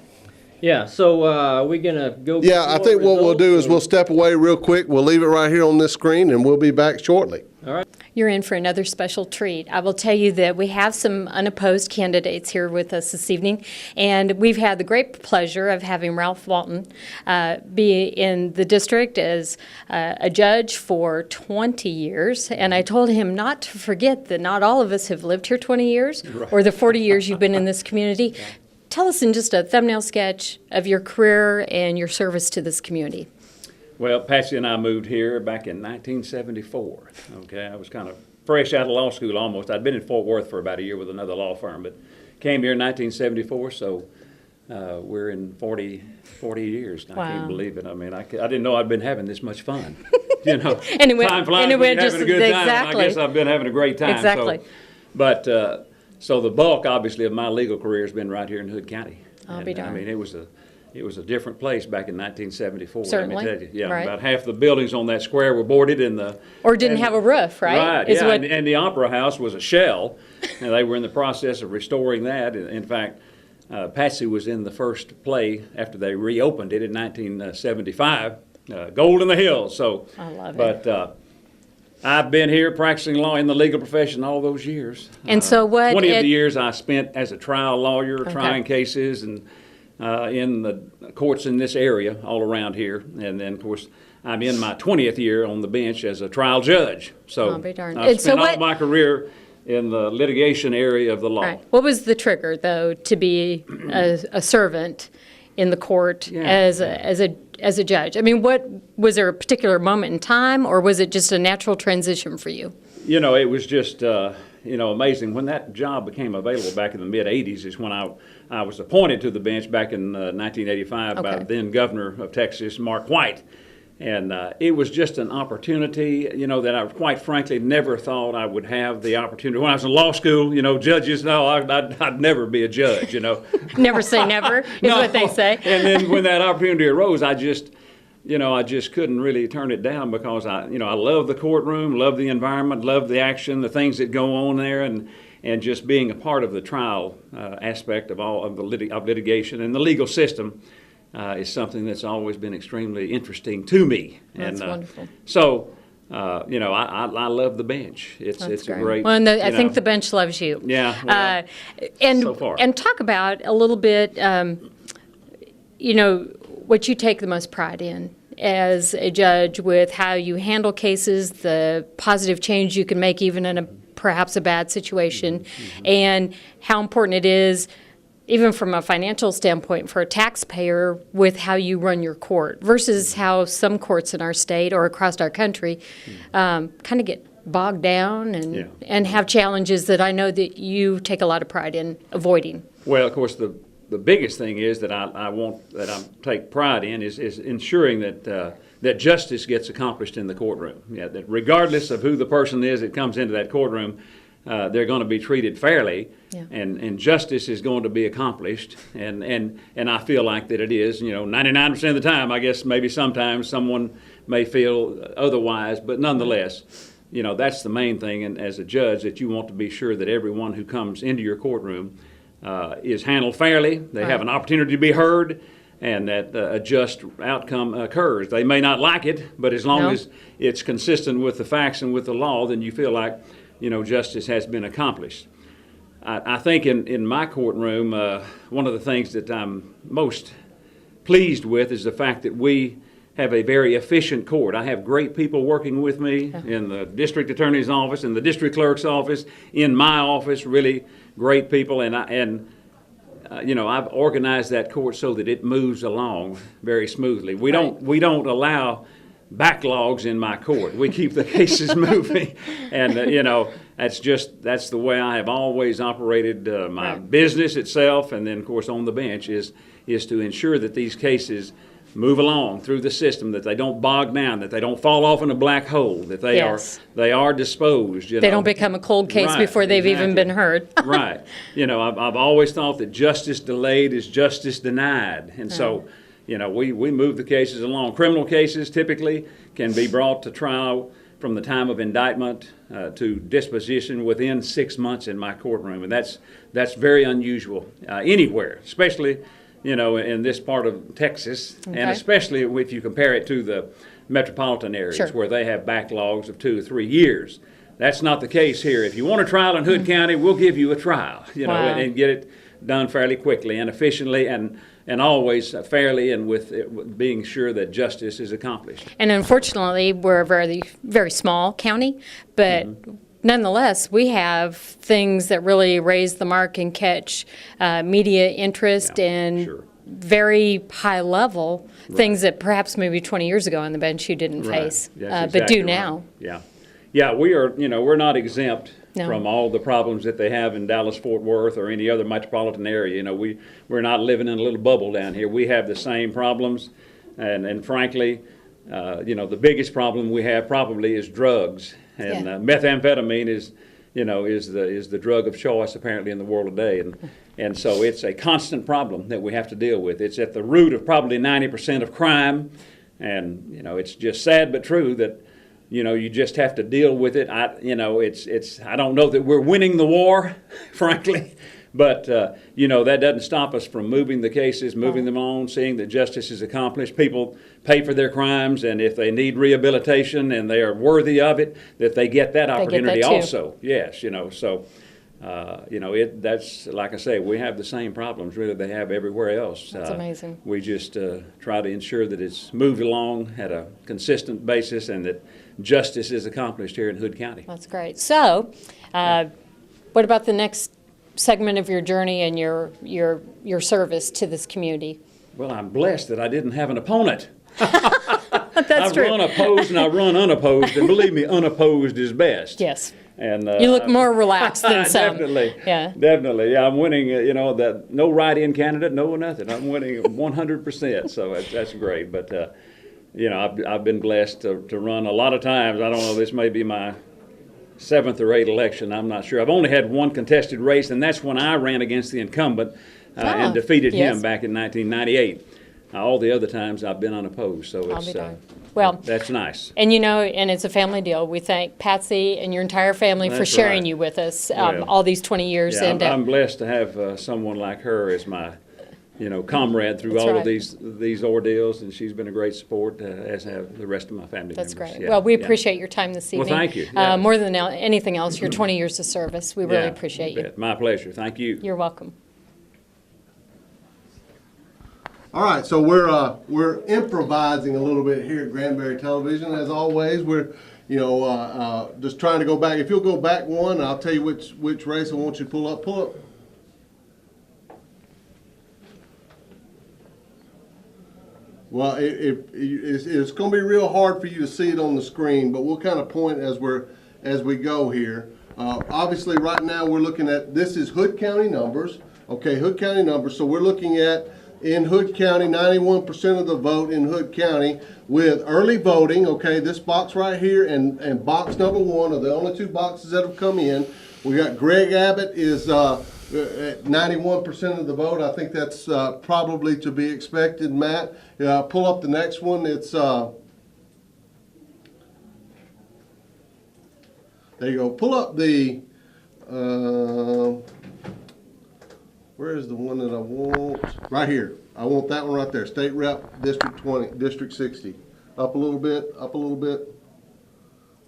Yeah, so are we going to go? Yeah, I think what we'll do is we'll step away real quick. We'll leave it right here on this screen, and we'll be back shortly. All right. You're in for another special treat. I will tell you that we have some unopposed candidates here with us this evening, and we've had the great pleasure of having Ralph Walton be in the district as a judge for 20 years. And I told him not to forget that not all of us have lived here 20 years or the 40 years you've been in this community. Tell us in just a thumbnail sketch of your career and your service to this community. Well, Patsy and I moved here back in 1974. Okay, I was kind of fresh out of law school almost. I'd been in Fort Worth for about a year with another law firm, but came here in 1974, so we're in 40 years. Wow. I can't believe it. I mean, I didn't know I'd been having this much fun. You know, And it went- time flies and it when went you're just- having a good time. exactly. I guess I've been having a great time. Exactly. So the bulk, obviously, of my legal career has been right here in Hood County. I'll be darned. I mean, it was a different place back in 1974. Certainly. Let me tell you. Yeah, Right. about half the buildings on that square were boarded, Or didn't have a roof, right? Right. Is Yeah, what- and the Opera House was a shell, and they were in the process of restoring that. In fact, Patsy was in the first play after they reopened it in 1975, Gold in the Hills. So, I love it. But I've been here practicing law in the legal profession all those years. And so what 20 of it- the years I spent as a trial lawyer, trying cases and in the courts in this area all around here. And then, of course, I'm in my 20th year on the bench as a trial judge. So I'll be darned. I've And so spent all what- my career in the litigation area of the law. Right. What was the trigger, though, to be a servant in the court Yeah. as a judge? I mean, what was there a particular moment in time, or was it just a natural transition for you? You know, it was just, amazing. When that job became available back in the mid-'80s is when I was appointed to the bench back in 1985 by Okay. the then governor of Texas, Mark White. And it was just an opportunity, that I quite frankly never thought I would have the opportunity. When I was in law school, judges, no, I'd never be a judge, Never say never is what they say. And then when that opportunity arose, I just couldn't really turn it down because I love the courtroom, love the environment, love the action, the things that go on there, and just being a part of the trial aspect of all of the litigation and the legal system is something that's always been extremely interesting to me. That's wonderful. So, I love the bench. It's a great. Well, and I think the bench loves you. Yeah, well, and so far. and talk about a little bit, what you take the most pride in as a judge with how you handle cases, the positive change you can make even in perhaps a bad situation, and how important it is, even from a financial standpoint, for a taxpayer with how you run your court versus how some courts in our state or across our country kind of get bogged down Yeah. and have challenges that I know that you take a lot of pride in avoiding. Well, of course, the biggest thing is that I take pride in is ensuring that justice gets accomplished in the courtroom. Yeah, that regardless of who the person is that comes into that courtroom, they're going to be treated fairly, Yeah. and justice is going to be accomplished. And I feel like that it is. 99% of the time. I guess maybe sometimes someone may feel otherwise, but nonetheless, that's the main thing. And as a judge, that you want to be sure that everyone who comes into your courtroom is handled fairly. They have an opportunity to be heard, and that a just outcome occurs. They may not like it, but as long No. as it's consistent with the facts and with the law, then you feel like, justice has been accomplished. I think in my courtroom, one of the things that I'm most pleased with is the fact that we have a very efficient court. I have great people working with me in the district attorney's office, in the district clerk's office, in my office, really great people. And I've organized that court so that it moves along very smoothly. We don't allow backlogs in my court. We keep the cases moving, and that's the way I have always operated my business itself, and then of course on the bench is to ensure that these cases move along through the system, that they don't bog down, that they don't fall off in a black hole, that they Yes. are disposed. They don't become a cold case Right, before they've even exactly. been heard. Right. I've always thought that justice delayed is justice denied. And so, we move the cases along. Criminal cases typically can be brought to trial from the time of indictment to disposition within 6 months in my courtroom. And that's very unusual anywhere, especially, in this part of Texas, Okay. and especially if you compare it to the metropolitan areas Sure. where they have backlogs of 2 or 3 years. That's not the case here. If you want a trial in Hood County, we'll give you a trial, Wow. and get it done fairly quickly and efficiently and always fairly, and with being sure that justice is accomplished. And unfortunately, we're a very, very small county, but nonetheless, we have things that really raise the mark and catch media interest Yeah, and sure. very high level things that perhaps maybe 20 years ago on the bench you didn't Right. face, That's but exactly do right. now. Yeah, we are, we're not exempt No. from all the problems that they have in Dallas-Fort Worth or any other metropolitan area. We're not living in a little bubble down here. We have the same problems, and frankly, the biggest problem we have probably is drugs. And Yeah. methamphetamine is the drug of choice apparently in the world today, and so it's a constant problem that we have to deal with. It's at the root of probably 90% of crime, and it's just sad but true that you just have to deal with it. I don't know that we're winning the war, frankly, but that doesn't stop us from moving the cases, moving them on, seeing that justice is accomplished. People pay for their crimes, and if they need rehabilitation and they are worthy of it, that they get that opportunity too. also. Yes, that's like I say, we have the same problems really they have everywhere else. That's amazing. We just try to ensure that it's moved along at a consistent basis and that justice is accomplished here in Hood County. That's great. So, what about the next segment of your journey and your service to this community? Well, I'm blessed that I didn't have an opponent. That's I true. run opposed and I run unopposed, and believe me, unopposed is best. Yes. And You look more relaxed than some. Definitely. Yeah. Definitely. Yeah, I'm winning. That no write-in candidate, no nothing. I'm winning 100%. So that's great. But I've been blessed to run a lot of times. I don't know. This may be my 7th or 8th election. I'm not sure. I've only had one contested race, and that's when I ran against the incumbent and defeated yes. him back in 1998. All the other times I've been unopposed. So I'll it's be darned. Well, that's nice. and and it's a family deal. We thank Patsy and your entire family for That's sharing right. you with us Well, all these 20 years. Yeah, and I'm blessed to have someone like her as my, comrade through That's all right. of these ordeals, and she's been a great support, as have the rest of my family That's members. great. Yeah, Well, we yeah. appreciate your time this evening. thank you. Yeah. More than anything else, your 20 years of service. We really Yeah, appreciate you you. bet. My pleasure. Thank you. You're welcome. All right, so we're improvising a little bit here at Granbury Television. As always, we're just trying to go back. If you'll go back one, I'll tell you which race I want you to pull up. Pull up. Well, it's going to be real hard for you to see it on the screen, but we'll kind of point as we're as we go here. Obviously, right now, we're looking at, this is Hood County numbers, okay, Hood County numbers. So we're looking at, in Hood County, 91% of the vote in Hood County with early voting, okay, this box right here and box number 1 are the only 2 boxes that have come in. We got Greg Abbott is at 91% of the vote. I think that's probably to be expected, Matt. Pull up the next one. It's, there you go. Pull up the, where is the one that I want? Right here. I want that one right there. State Rep, District 20, District 60. Up a little bit, up a little bit.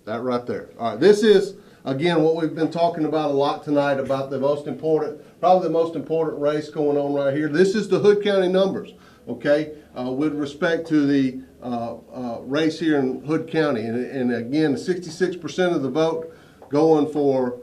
That right there. All right, this is, again, what we've been talking about a lot tonight about the most important, probably the most important race going on right here. This is the Hood County numbers, okay, with respect to the race here in Hood County. And again, 66% of the vote going for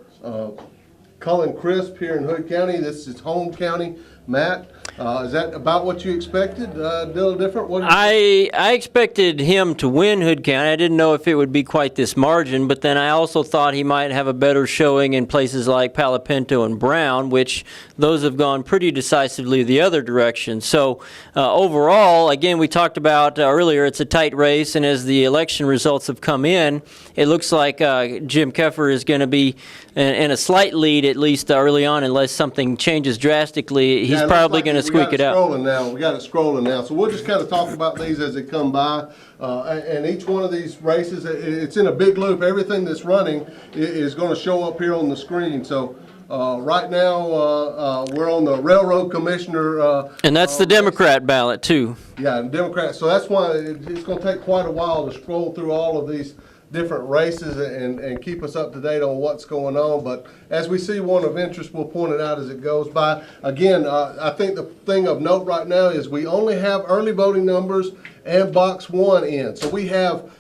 Cullen Crisp here in Hood County. This is home county. Matt, is that about what you expected? A little different? What I expected him to win Hood County. I didn't know if it would be quite this margin, but then I also thought he might have a better showing in places like Palo Pinto and Brown, which those have gone pretty decisively the other direction. So overall, again, we talked about earlier, it's a tight race, and as the election results have come in, it looks like Jim Keffer is going to be in a slight lead, at least early on, unless something changes drastically. He's probably going to squeak it out. We got it scrolling now. So we'll just kind of talk about these as they come by. And each one of these races, it's in a big loop. Everything that's running is going to show up here on the screen. So right now, we're on the Railroad Commissioner. And that's the Democrat ballot, too. Yeah, Democrat. So that's why it's going to take quite a while to scroll through all of these different races and keep us up to date on what's going on. But as we see one of interest, we'll point it out as it goes by. Again, I think the thing of note right now is we only have early voting numbers and box 1 in. So we have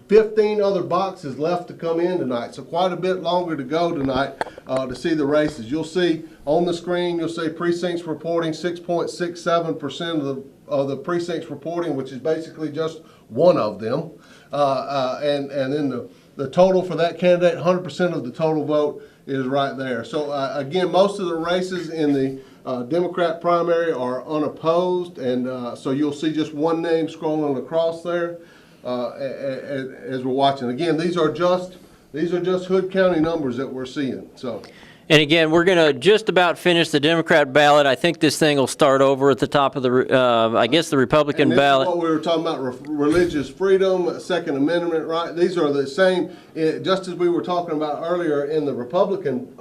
15 other boxes left to come in tonight. So quite a bit longer to go tonight to see the races. You'll see on the screen, you'll see precincts reporting, 6.67% of the precincts reporting, which is basically just one of them. And then the total for that candidate, 100% of the total vote is right there. So again, most of the races in the Democrat primary are unopposed, and so you'll see just one name scrolling across there as we're watching. Again, these are just Hood County numbers that we're seeing. So. And again, we're going to just about finish the Democrat ballot. I think this thing will start over at the top of the, I guess, the Republican and this ballot. Is what we were talking about, religious freedom, Second Amendment, right? These are the same, just as we were talking about earlier in the Republican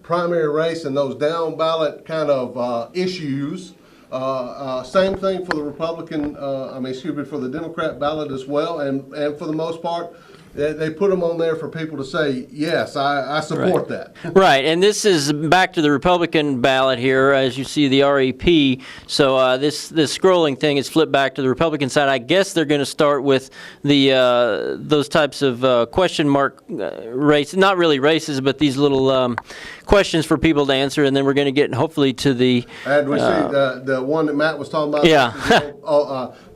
primary race and those down ballot kind of issues. Same thing for the Republican, for the Democrat ballot as well. And for the most part, they put them on there for people to say, yes, I support that. Right, and this is back to the Republican ballot here, as you see the REP. So this scrolling thing is flipped back to the Republican side. I guess they're going to start with the those types of question mark races, not really races, but these little questions for people to answer, and then we're going to get hopefully to the. And we see the one that Matt was talking about. Yeah.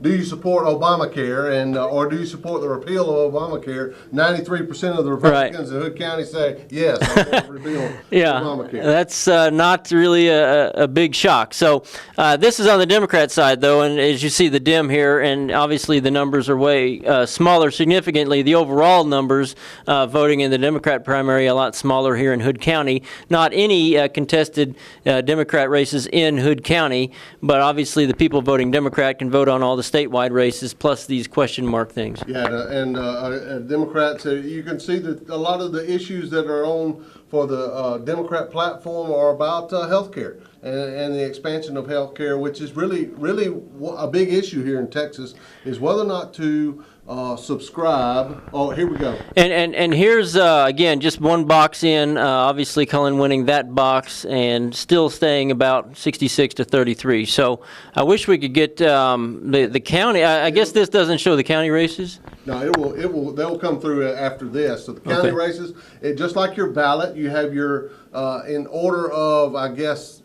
Do you support Obamacare and or do you support the repeal of Obamacare? 93% of the Republicans in Hood County say yes. I want to repeal Obamacare. That's not really a big shock. So this is on the Democrat side, though, and as you see the Dem here, and obviously the numbers are way smaller significantly. The overall numbers voting in the Democrat primary a lot smaller here in Hood County. Not any contested Democrat races in Hood County, but obviously the people voting Democrat can vote on all the statewide races plus these question mark things. Yeah, and Democrats, you can see that a lot of the issues that are on for the Democrat platform are about health care and the expansion of health care, which is really a big issue here in Texas, is whether or not to subscribe. Oh, here we go. And here's, again, just one box in, obviously Cullen winning that box and still staying about 66 to 33. So I wish we could get the county. I guess this doesn't show the county races? No, they'll come through after this. So the county races, just like your ballot, you have your, in order of, I guess,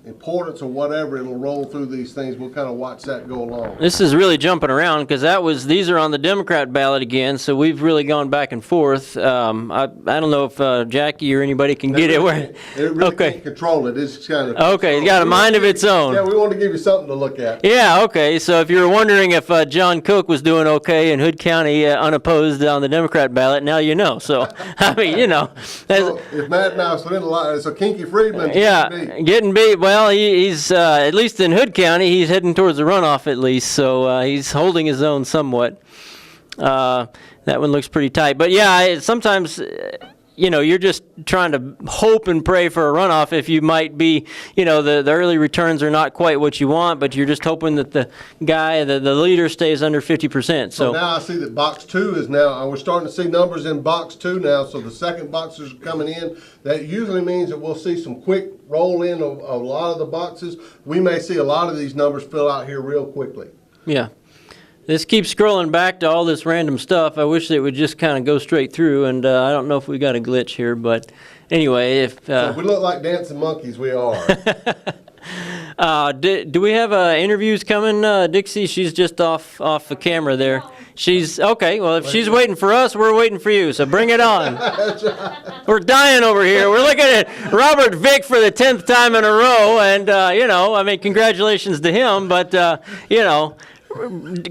importance or whatever, it'll roll through these things. We'll kind of watch that go along. This is really jumping around because these are on the Democrat ballot again, so we've really gone back and forth. I don't know if Jackie or anybody can get it where. It really Okay. can't control it. It's kind of. Okay, it's got a mind of its own. Yeah, we want to give you something to look at. Yeah, okay. So if you were wondering if John Cook was doing okay in Hood County unopposed on the Democrat ballot, now you know. So, I mean, you know. So if Matt and I was in a lot, so Kinky Friedman. Yeah, getting beat. Well, he's at least in Hood County, he's heading towards the runoff at least, so he's holding his own somewhat. That one looks pretty tight. But yeah, sometimes, you're just trying to hope and pray for a runoff if you might be, the early returns are not quite what you want, but you're just hoping that the guy, the leader stays under 50%. So now I see that box 2 is now, we're starting to see numbers in box 2 now, so the second boxes are coming in. That usually means that we'll see some quick roll in of a lot of the boxes. We may see a lot of these numbers fill out here real quickly. Yeah. This keeps scrolling back to all this random stuff. I wish it would just kind of go straight through, and I don't know if we got a glitch here, but anyway, if... So if we look like dancing monkeys, we are. do we have interviews coming, Dixie? She's just off the camera there. She's okay. Well, if she's waiting for us, we're waiting for you. So bring it on. We're dying over here. We're looking at Robert Vick for the 10th time in a row, and congratulations to him. But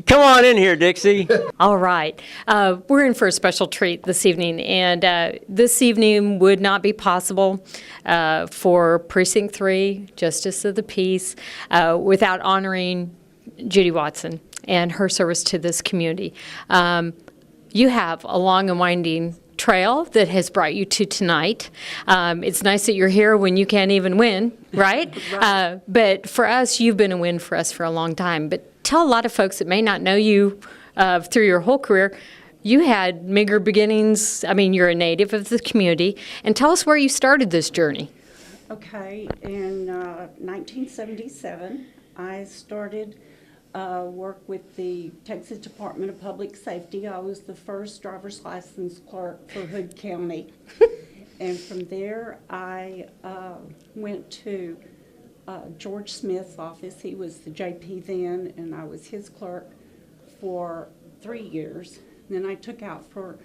come on in here, Dixie. All right. We're in for a special treat this evening, and this evening would not be possible for Precinct 3, Justice of the Peace, without honoring Judy Watson and her service to this community. You have a long and winding trail that has brought you to tonight. It's nice that you're here when you can't even win, right? But for us, you've been a win for us for a long time. But tell a lot of folks that may not know you through your whole career, you had meager beginnings. I mean, you're a native of the community. And tell us where you started this journey. Okay, in 1977, I started work with the Texas Department of Public Safety. I was the first driver's license clerk for Hood County. And from there, I went to George Smith's office. He was the JP then, and I was his clerk for 3 years. Then I took out for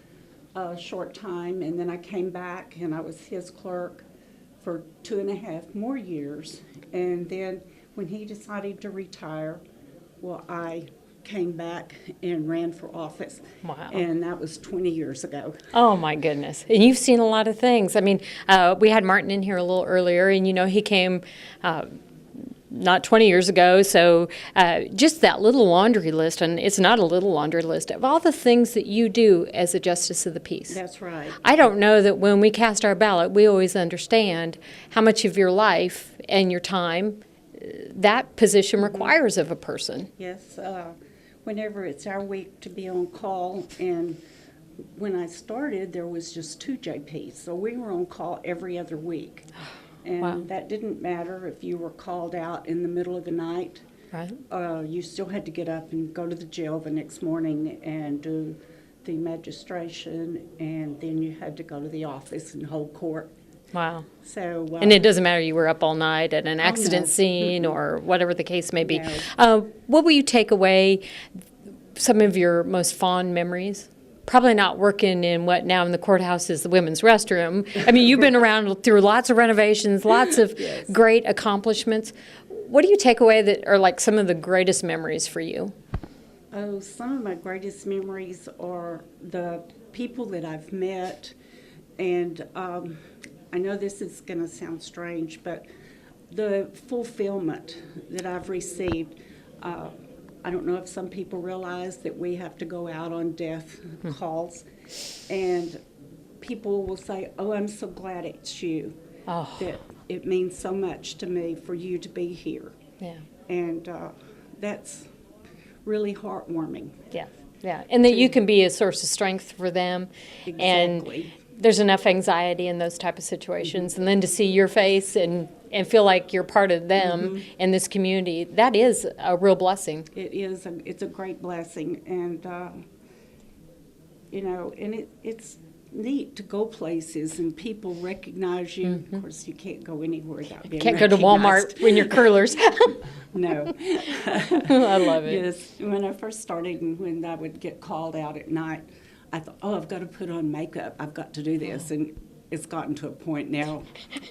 a short time, and then I came back, and I was his clerk for 2.5 more years. And then when he decided to retire, well, I came back and ran for office. Wow. And that was 20 years ago. Oh, my goodness. And you've seen a lot of things. I mean, we had Martin in here a little earlier, and, he came not 20 years ago. So just that little laundry list, and it's not a little laundry list, of all the things that you do as a Justice of the Peace. That's right. I don't know that when we cast our ballot, we always understand how much of your life and your time that position requires of a person. Yes, whenever it's our week to be on call, and when I started, there was just 2 JPs, so we were on call every other week. And Wow. that didn't matter if you were called out in the middle of the night. Right. You still had to get up and go to the jail the next morning and do the magistration, and then you had to go to the office and hold court. Wow. So, And it doesn't matter you were up all night at an accident no. scene or whatever the case may be. No. What will you take away, some of your most fond memories? Probably not working in what now in the courthouse is the women's restroom. I mean, you've been around through lots of renovations, lots of Yes. great accomplishments. What do you take away that are like some of the greatest memories for you? Oh, some of my greatest memories are the people that I've met, and I know this is going to sound strange, but the fulfillment that I've received. I don't know if some people realize that we have to go out on death calls, and people will say, "Oh, I'm so glad it's you." Oh. That it means so much to me for you to be here, Yeah. and that's really heartwarming. Yeah, yeah, and that you can be a source of strength for them. And Exactly. there's enough anxiety in those type of situations, and then to see your face and feel like you're part of them in this community, that is a real blessing. It is. It's a great blessing, and and it's neat to go places and people recognize you. Of course, you can't go anywhere without being Can't go to recognized. Walmart when you're curlers. No. I love it. Yes, when I first started and when I would get called out at night, I thought, oh, I've got to put on makeup. I've got to do this. And it's gotten to a point now,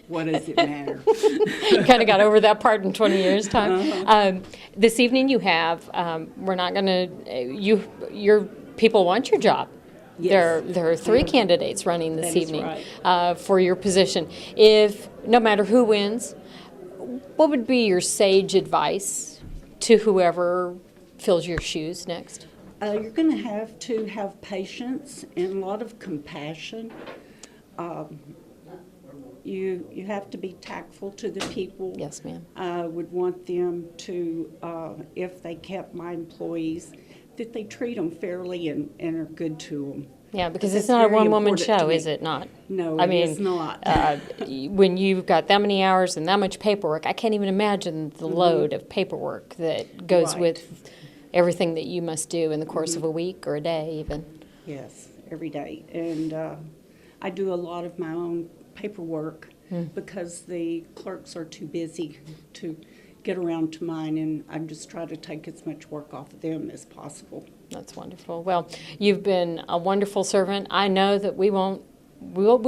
what does it matter? Kind of got over that part in 20 years' time. Uh-huh. This evening you have, we're not going to, your people want your job. Yes. There are 3 candidates running this That is evening right. for your position. If, no matter who wins, what would be your sage advice to whoever fills your shoes next? You're going to have patience and a lot of compassion. You have to be tactful to the people. Yes, ma'am. I would want them to, if they kept my employees, that they treat them fairly and are good to them. Yeah, because That's it's not a very one-woman important to show, me. is it not? No, I it mean, is not. When you've got that many hours and that much paperwork, I can't even imagine the load of paperwork that goes Mm-hmm. Right. with everything that you must do in the course of a week or a day even. Yes, every day. And I do a lot of my own paperwork because the clerks are too busy to get around to mine, and I just try to take as much work off of them as possible. That's wonderful. Well, you've been a wonderful servant. I know that we'll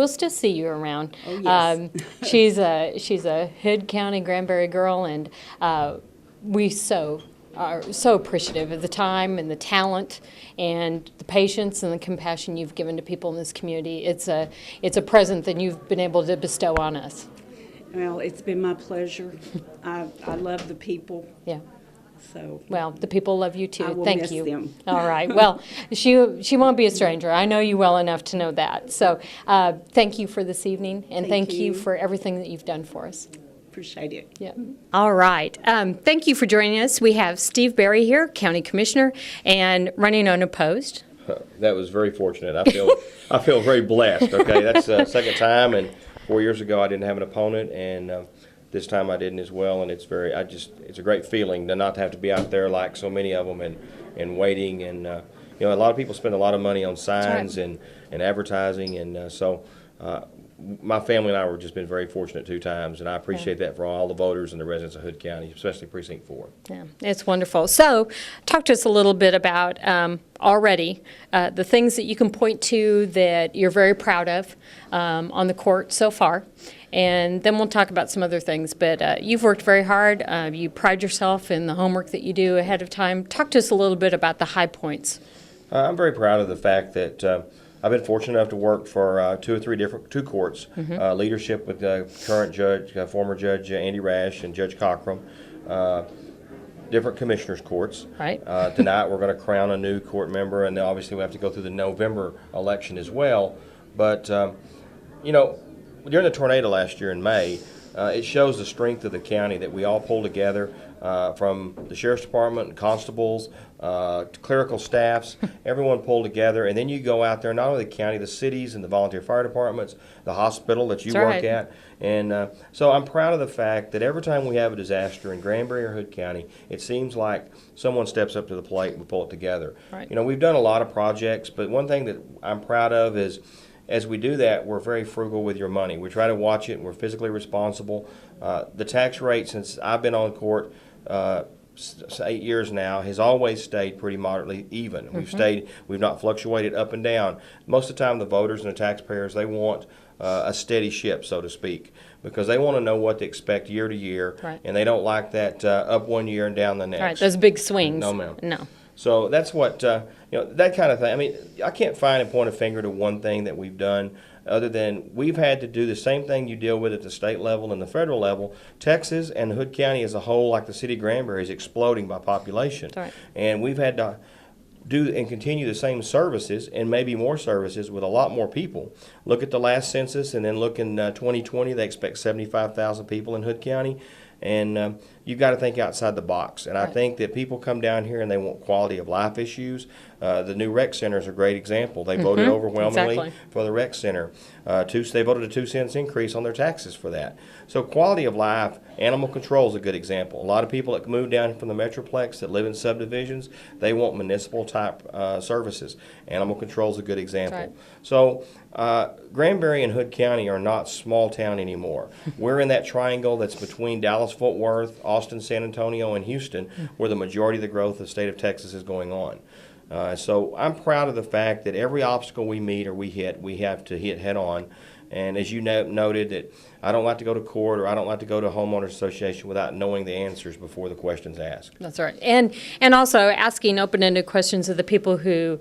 still see you around. Oh, yes. She's a Hood County Granbury girl, and we are so appreciative of the time and the talent and the patience and the compassion you've given to people in this community. It's a present that you've been able to bestow on us. Well, it's been my pleasure. I love the people, Yeah. so. Well, the people love you too. I will Thank miss you. them. All right. Well, she won't be a stranger. I know you well enough to know that. So, thank you for this evening, and Thank thank you you. for everything that you've done for us. Appreciate it. Yeah. All right. Thank you for joining us. We have Steve Berry here, County Commissioner, and running unopposed. That was very fortunate. I feel very blessed. Okay, that's the second time, and 4 years ago I didn't have an opponent, and this time I didn't as well. And it's a great feeling to not have to be out there like so many of them and waiting. And a lot of people spend a lot of money on signs and advertising, and so. My family and I were just been very fortunate 2 times, and I appreciate that for all the voters and the residents of Hood County, especially Precinct 4. Yeah, it's wonderful. So, talk to us a little bit about already the things that you can point to that you're very proud of on the court so far. And then we'll talk about some other things. But you've worked very hard. You pride yourself in the homework that you do ahead of time. Talk to us a little bit about the high points. I'm very proud of the fact that I've been fortunate enough to work for 2 or 3 two courts, leadership with current judge, former Judge Andy Rash and Judge Cockrum, different commissioners' courts. Right. Tonight we're going to crown a new court member, and then obviously we have to go through the November election as well. But, during the tornado last year in May, it shows the strength of the county that we all pull together from the Sheriff's Department and constables, clerical staffs, everyone pulled together, and then you go out there, not only the county, the cities and the volunteer fire departments, the hospital that you That's work right. at. And so I'm proud of the fact that every time we have a disaster in Granbury or Hood County, it seems like someone steps up to the plate and we pull it together. Right. We've done a lot of projects, but one thing that I'm proud of is as we do that, we're very frugal with your money. We try to watch it, and we're physically responsible. The tax rate, since I've been on court 8 years now, has always stayed pretty moderately even. We've not fluctuated up and down. Most of the time, the voters and the taxpayers, they want a steady ship, so to speak, because they want to know what to expect year to year, Right. and they don't like that up one year and down the next. All right, those big swings. No, ma'am. No. So that's what, that kind of thing. I mean, I can't find and point a finger to one thing that we've done other than we've had to do the same thing you deal with at the state level and the federal level. Texas and Hood County as a whole, like the city of Granbury, is exploding by population. That's right. And we've had to do and continue the same services and maybe more services with a lot more people. Look at the last census, and then look in 2020, they expect 75,000 people in Hood County. And you've got to think outside the box. And I think that people come down here and they want quality of life issues. The new rec center is a great example. They voted overwhelmingly exactly. for the rec center. They voted a 2 cents increase on their taxes for that. So quality of life, animal control is a good example. A lot of people that move down from the Metroplex that live in subdivisions, they want municipal type services. Animal control is a good example. Right. So Granbury and Hood County are not small town anymore. We're in that triangle that's between Dallas-Fort Worth, Austin, San Antonio, and Houston, where the majority of the growth of the state of Texas is going on. So I'm proud of the fact that every obstacle we meet or we hit, we have to hit head on. And as you noted, that I don't like to go to court or I don't like to go to a homeowners association without knowing the answers before the question's asked. That's right. And also asking open-ended questions of the people who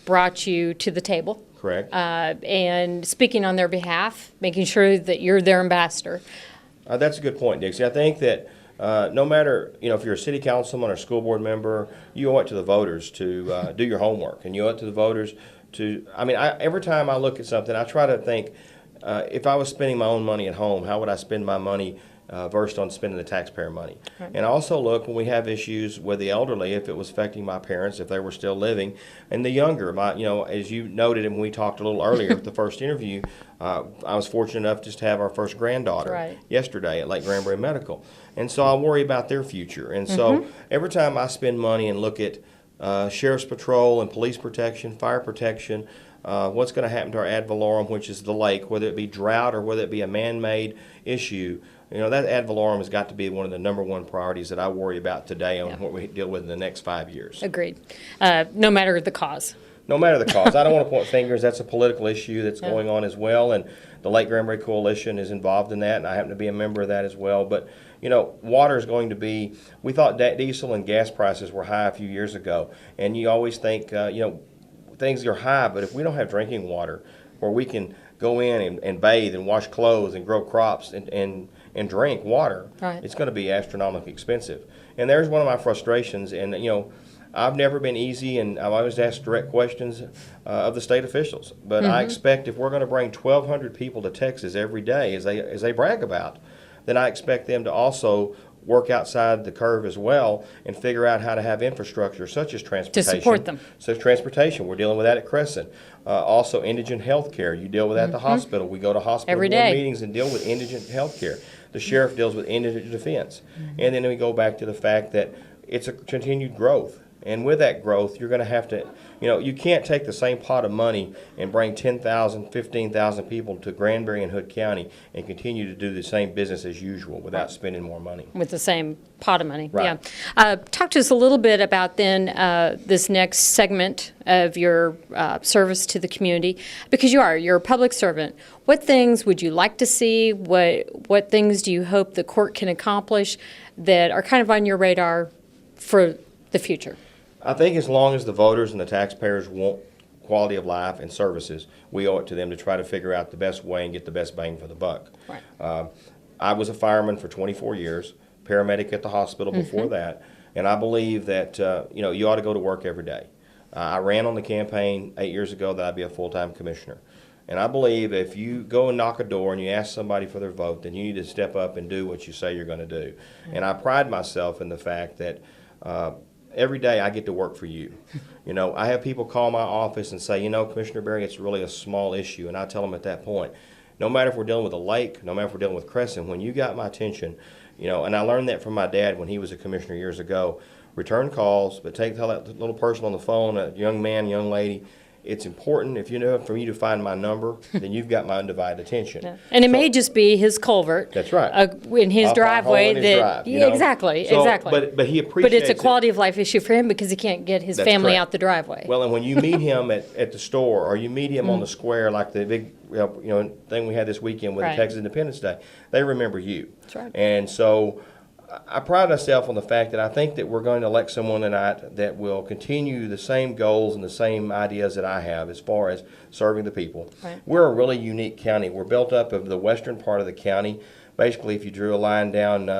brought you to the table. Correct? And speaking on their behalf, making sure that you're their ambassador. That's a good point, Dixie. I think that no matter, if you're a city councilman or a school board member, you owe it to the voters to do your homework. And you owe it to the voters to, every time I look at something, I try to think, if I was spending my own money at home, how would I spend my money versed on spending the taxpayer money? Right. And also look, when we have issues with the elderly, if it was affecting my parents, if they were still living, and the younger, as you noted and when we talked a little earlier at the first interview, I was fortunate enough just to have our first granddaughter Right. yesterday at Lake Granbury Medical. And so I worry about their future. And so every time I spend money and look at Sheriff's Patrol and police protection, fire protection, what's going to happen to our ad valorem, which is the lake, whether it be drought or whether it be a man-made issue, that ad valorem has got to be one of the number one priorities that I worry about today on what we deal with in the next 5 years. Agreed. No matter the cause. No matter the cause. I don't want to point fingers. That's a political issue that's going on as well, and the Lake Granbury Coalition is involved in that, and I happen to be a member of that as well. But, water is going to be, we thought diesel and gas prices were high a few years ago, and you always think, things are high, but if we don't have drinking water where we can go in and bathe and wash clothes and grow crops and drink water, Right. it's going to be astronomically expensive. And there's one of my frustrations, and I've never been easy, and I've always asked direct questions of the state officials. But I expect if we're going to bring 1,200 people to Texas every day, as they brag about, then I expect them to also work outside the curve as well and figure out how to have infrastructure such as transportation. To support them. Such as transportation. We're dealing with that at Crescent. Also indigent health care. You deal with that at the hospital. We go to hospital Every board day. meetings and deal with indigent health care. The sheriff deals with indigent defense. And then we go back to the fact that it's a continued growth. And with that growth, you're going to have to, you can't take the same pot of money and bring 10,000, 15,000 people to Granbury and Hood County and continue to do the same business as usual without spending more money. With the same pot of money. Right. Yeah. Talk to us a little bit about then this next segment of your service to the community, because you're a public servant. What things would you like to see? What things do you hope the court can accomplish that are kind of on your radar for the future? I think as long as the voters and the taxpayers want quality of life and services, we owe it to them to try to figure out the best way and get the best bang for the buck. Right. I was a fireman for 24 years, paramedic at the hospital before that, and I believe that you ought to go to work every day. I ran on the campaign 8 years ago that I'd be a full-time commissioner. And I believe if you go and knock a door and you ask somebody for their vote, then you need to step up and do what you say you're going to do. And I pride myself in the fact that every day I get to work for you. I have people call my office and say, Commissioner Berry, it's really a small issue. And I tell them at that point, no matter if we're dealing with a lake, no matter if we're dealing with Crescent, when you got my attention, and I learned that from my dad when he was a commissioner years ago, return calls, but tell that little person on the phone, a young man, young lady, it's important if for you to find my number, then you've got my undivided attention. Yeah. And it may just be his culvert. That's right. In his Off our driveway. hole in his drive, Yeah, exactly, So, exactly. But he But appreciates it's a quality of life issue for him because he can't get his That's family correct. out the driveway. Well, and when you meet him at the store, or you meet him on the square, like the big thing we had this weekend with Right. the Texas Independence Day, they remember you. That's right. And so I pride myself on the fact that I think that we're going to elect someone tonight that will continue the same goals and the same ideas that I have as far as serving the people. Right. We're a really unique county. We're built up of the western part of the county. Basically, if you drew a line down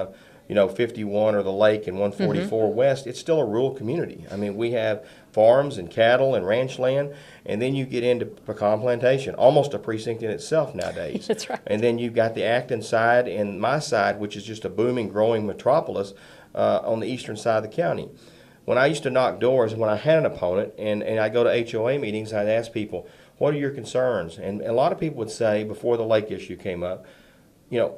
51 or the lake and 144 west, it's still a rural community. I mean, we have farms and cattle and ranch land, and then you get into pecan plantation, almost a precinct in itself nowadays. That's right. And then you've got the Acton side and my side, which is just a booming, growing metropolis on the eastern side of the county. When I used to knock doors, when I had an opponent, and I go to HOA meetings, I'd ask people, what are your concerns? And a lot of people would say, before the lake issue came up,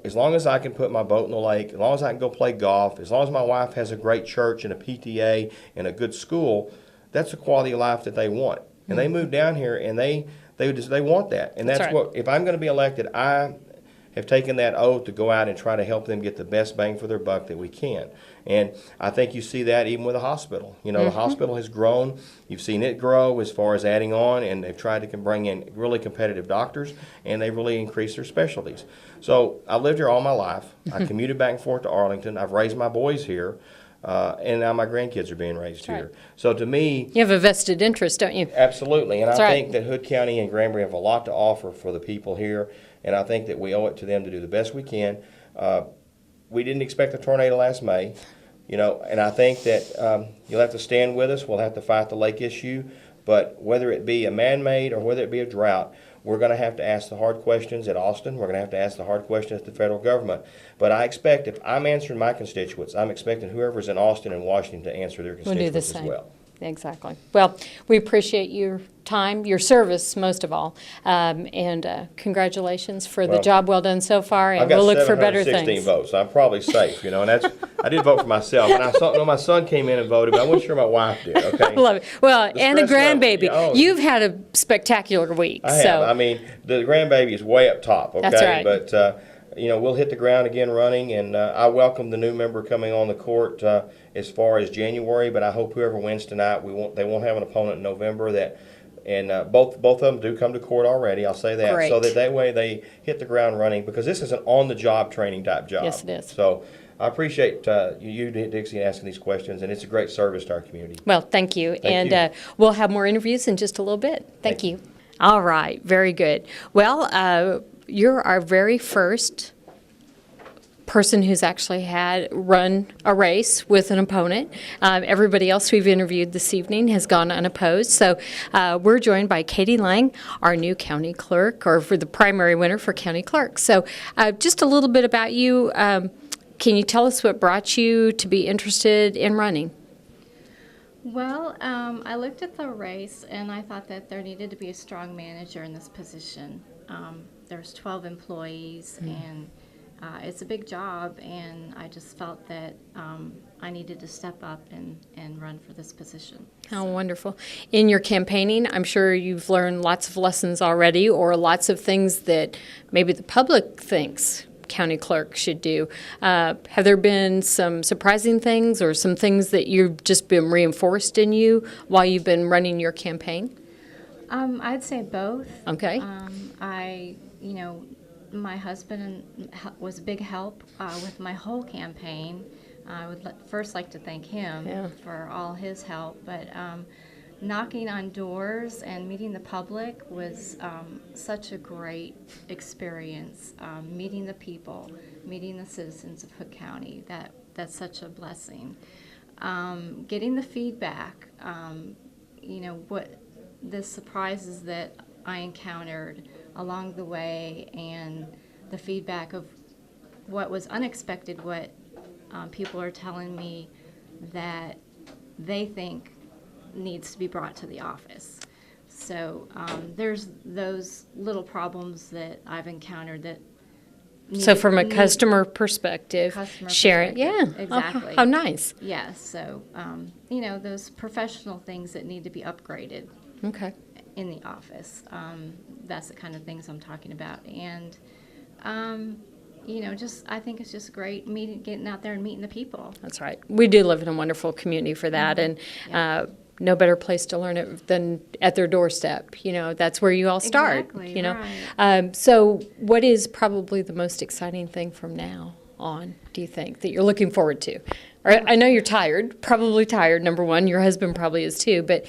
as long as I can put my boat in the lake, as long as I can go play golf, as long as my wife has a great church and a PTA and a good school, that's the quality of life that they want. And they move down here and they want that. And That's that's right. what, if I'm going to be elected, I have taken that oath to go out and try to help them get the best bang for their buck that we can. And I think you see that even with the hospital. The hospital has grown. You've seen it grow as far as adding on, and they've tried to bring in really competitive doctors, and they've really increased their specialties. So I've lived here all my life. I commuted back and forth to Arlington. I've raised my boys here, and now my grandkids are being raised right. here. So to me, You have a vested interest, don't you? absolutely. And That's I right. think that Hood County and Granbury have a lot to offer for the people here, and I think that we owe it to them to do the best we can. We didn't expect a tornado last May, and I think that you'll have to stand with us. We'll have to fight the lake issue, but whether it be a man-made or whether it be a drought, we're going to have to ask the hard questions at Austin. We're going to have to ask the hard questions at the federal government. But I expect, if I'm answering my constituents, I'm expecting whoever's in Austin and Washington to answer their We'll do the constituents as same. well. Exactly. Well, we appreciate your time, your service most of all, and congratulations for the Well, job well done so far, I've and got we'll look for better 716 things. votes, so I'm probably safe, and that's, I did vote for myself, and I saw, my son came in and voted, but I wasn't sure my wife did, okay? Love it. Well, The and a stress level, grandbaby. oh. You've had a spectacular week, I have, so. I mean, the grandbaby is way up top, okay? That's right. But, we'll hit the ground again running, and I welcome the new member coming on the court as far as January, but I hope whoever wins tonight, they won't have an opponent in November that, and both of them do come to court already, I'll say that. So Great. that way they hit the ground running, because this is an on-the-job training type job. Yes, it is. So I appreciate you, Dixie, asking these questions, and it's a great service to our community. Well, thank you. Thank And you. we'll have more interviews in just a little bit. Thank Thank you. All right, very good. Well, you're our very first person who's actually run a race with an opponent. Everybody else we've interviewed this evening has gone unopposed. So we're joined by Katie Lang, our new county clerk, or for the primary winner for county clerk. So just a little bit about you. Can you tell us what brought you to be interested in running? Well, I looked at the race and I thought that there needed to be a strong manager in this position. There's 12 employees and it's a big job, and I just felt that I needed to step up and run for this position. How wonderful. In your campaigning, I'm sure you've learned lots of lessons already, or lots of things that maybe the public thinks county clerk should do. Have there been some surprising things, or some things that you've just been reinforced in you while you've been running your campaign? I'd say both. Okay. My husband was a big help with my whole campaign. I would first like to thank him Yeah. for all his help, but knocking on doors and meeting the public was such a great experience. Meeting the people, meeting the citizens of Hood County, that's such a blessing. Getting the feedback, what the surprises that I encountered along the way, and the feedback of what was unexpected, what people are telling me that they think needs to be brought to the office. So there's those little problems that I've encountered that So from a customer perspective, Customer share it. perspective, Yeah. exactly. How nice. Yes, so, those professional things that need to be upgraded Okay. in the office. That's the kind of things I'm talking about. And, I think it's just great getting out there and meeting the people. That's right. We do live in a wonderful community for that, and no better place to learn it than at their doorstep. That's where you all start. Exactly, So, what is probably the most exciting thing from now on, do you think, that you're looking forward to? I know you're tired, probably tired, number one. Your husband probably is too, but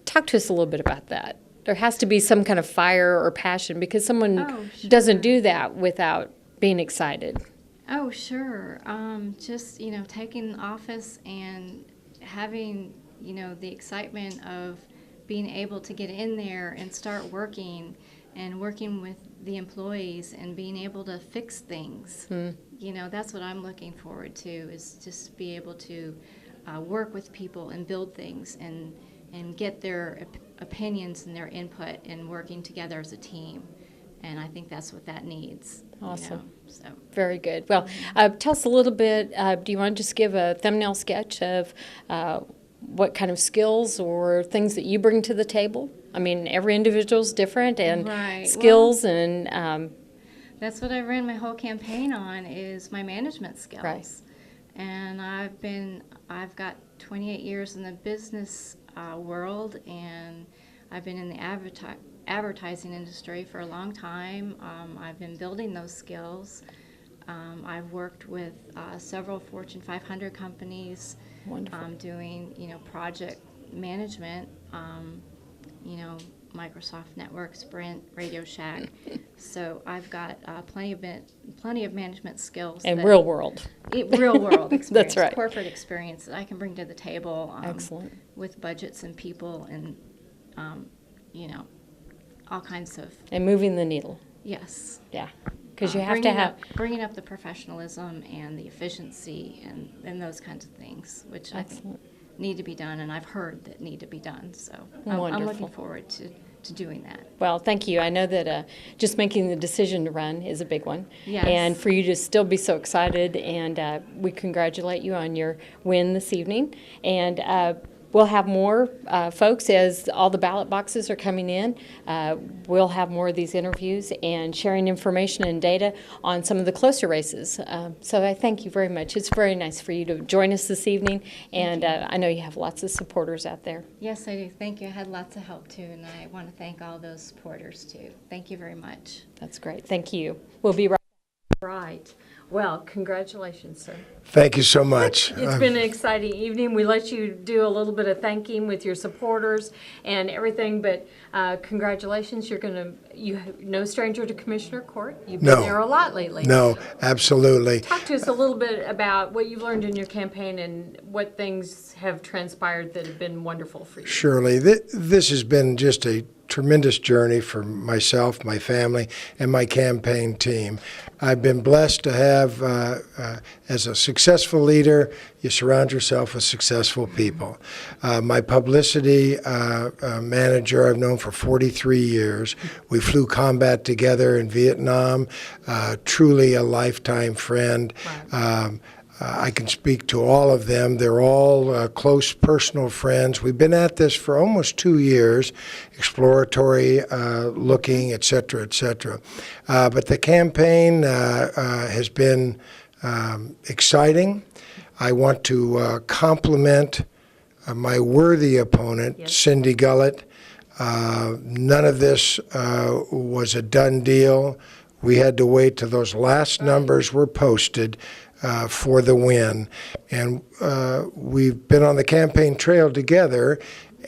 talk to us a little bit about that. There has to be some kind of fire or passion, because someone Oh, sure. doesn't do that without being excited. Oh, sure. Just, taking office and having, the excitement of being able to get in there and start working and working with the employees and being able to fix things. That's what I'm looking forward to, is just be able to work with people and build things and get their opinions and their input and working together as a team. And I think that's what that needs. Awesome. So. Very good. Well, tell us a little bit, do you want to just give a thumbnail sketch of what kind of skills or things that you bring to the table? I mean, every individual's different, and Right. skills and That's what I ran my whole campaign on, is my management skills. Right. And I've got 28 years in the business world, and I've been in the advertising industry for a long time. I've been building those skills. I've worked with several Fortune 500 companies. Wonderful. Doing, project management, Microsoft Network, Sprint, Radio Shack. So I've got plenty of management skills. and that- real world. real world experience, right. corporate experience that I can bring to the table. Excellent. With budgets and people and, all kinds of, And moving the needle. yes. Yeah. Because you have to have. Bringing up the professionalism and the efficiency and those kinds of things, which I think Excellent. need to be done, and I've heard that need to be done. So I'm Wonderful. looking forward to doing that. Well, thank you. I know that just making the decision to run is a big one. Yes. And for you to still be so excited, and we congratulate you on your win this evening. And we'll have more folks as all the ballot boxes are coming in. We'll have more of these interviews and sharing information and data on some of the closer races. So I thank you very much. It's very nice for you to join us this evening, and I know you have lots of supporters out there. Yes, I do. Thank you. I had lots of help too, and I want to thank all those supporters too. Thank you very much. That's great. Thank you. We'll be right. Right. Well, congratulations, sir. Thank you so much. It's been an exciting evening. We let you do a little bit of thanking with your supporters and everything, but congratulations. You no stranger to Commissioner Court. You've been No. there a lot lately. No, absolutely. Talk to us a little bit about what you've learned in your campaign and what things have transpired that have been wonderful for you. Surely. This has been just a tremendous journey for myself, my family, and my campaign team. I've been blessed to have, as a successful leader, you surround yourself with successful people. My publicity manager I've known for 43 years. We flew combat together in Vietnam, truly a lifetime friend. I can speak to all of them. They're all close personal friends. We've been at this for almost 2 years, exploratory, looking, et cetera, et cetera. But the campaign has been exciting. I want to compliment my worthy opponent, Cindy Gullett. None of this was a done deal. We had to wait till those last numbers were posted for the win. And we've been on the campaign trail together,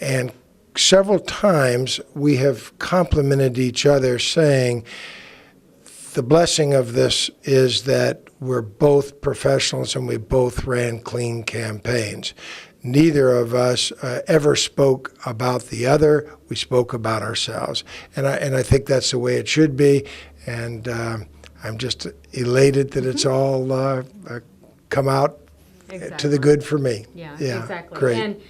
and several times we have complimented each other, saying the blessing of this is that we're both professionals and we both ran clean campaigns. Neither of us ever spoke about the other. We spoke about ourselves. And I think that's the way it should be. And I'm just elated that it's all come out to the good for me. Yeah, Yeah, exactly. great. And,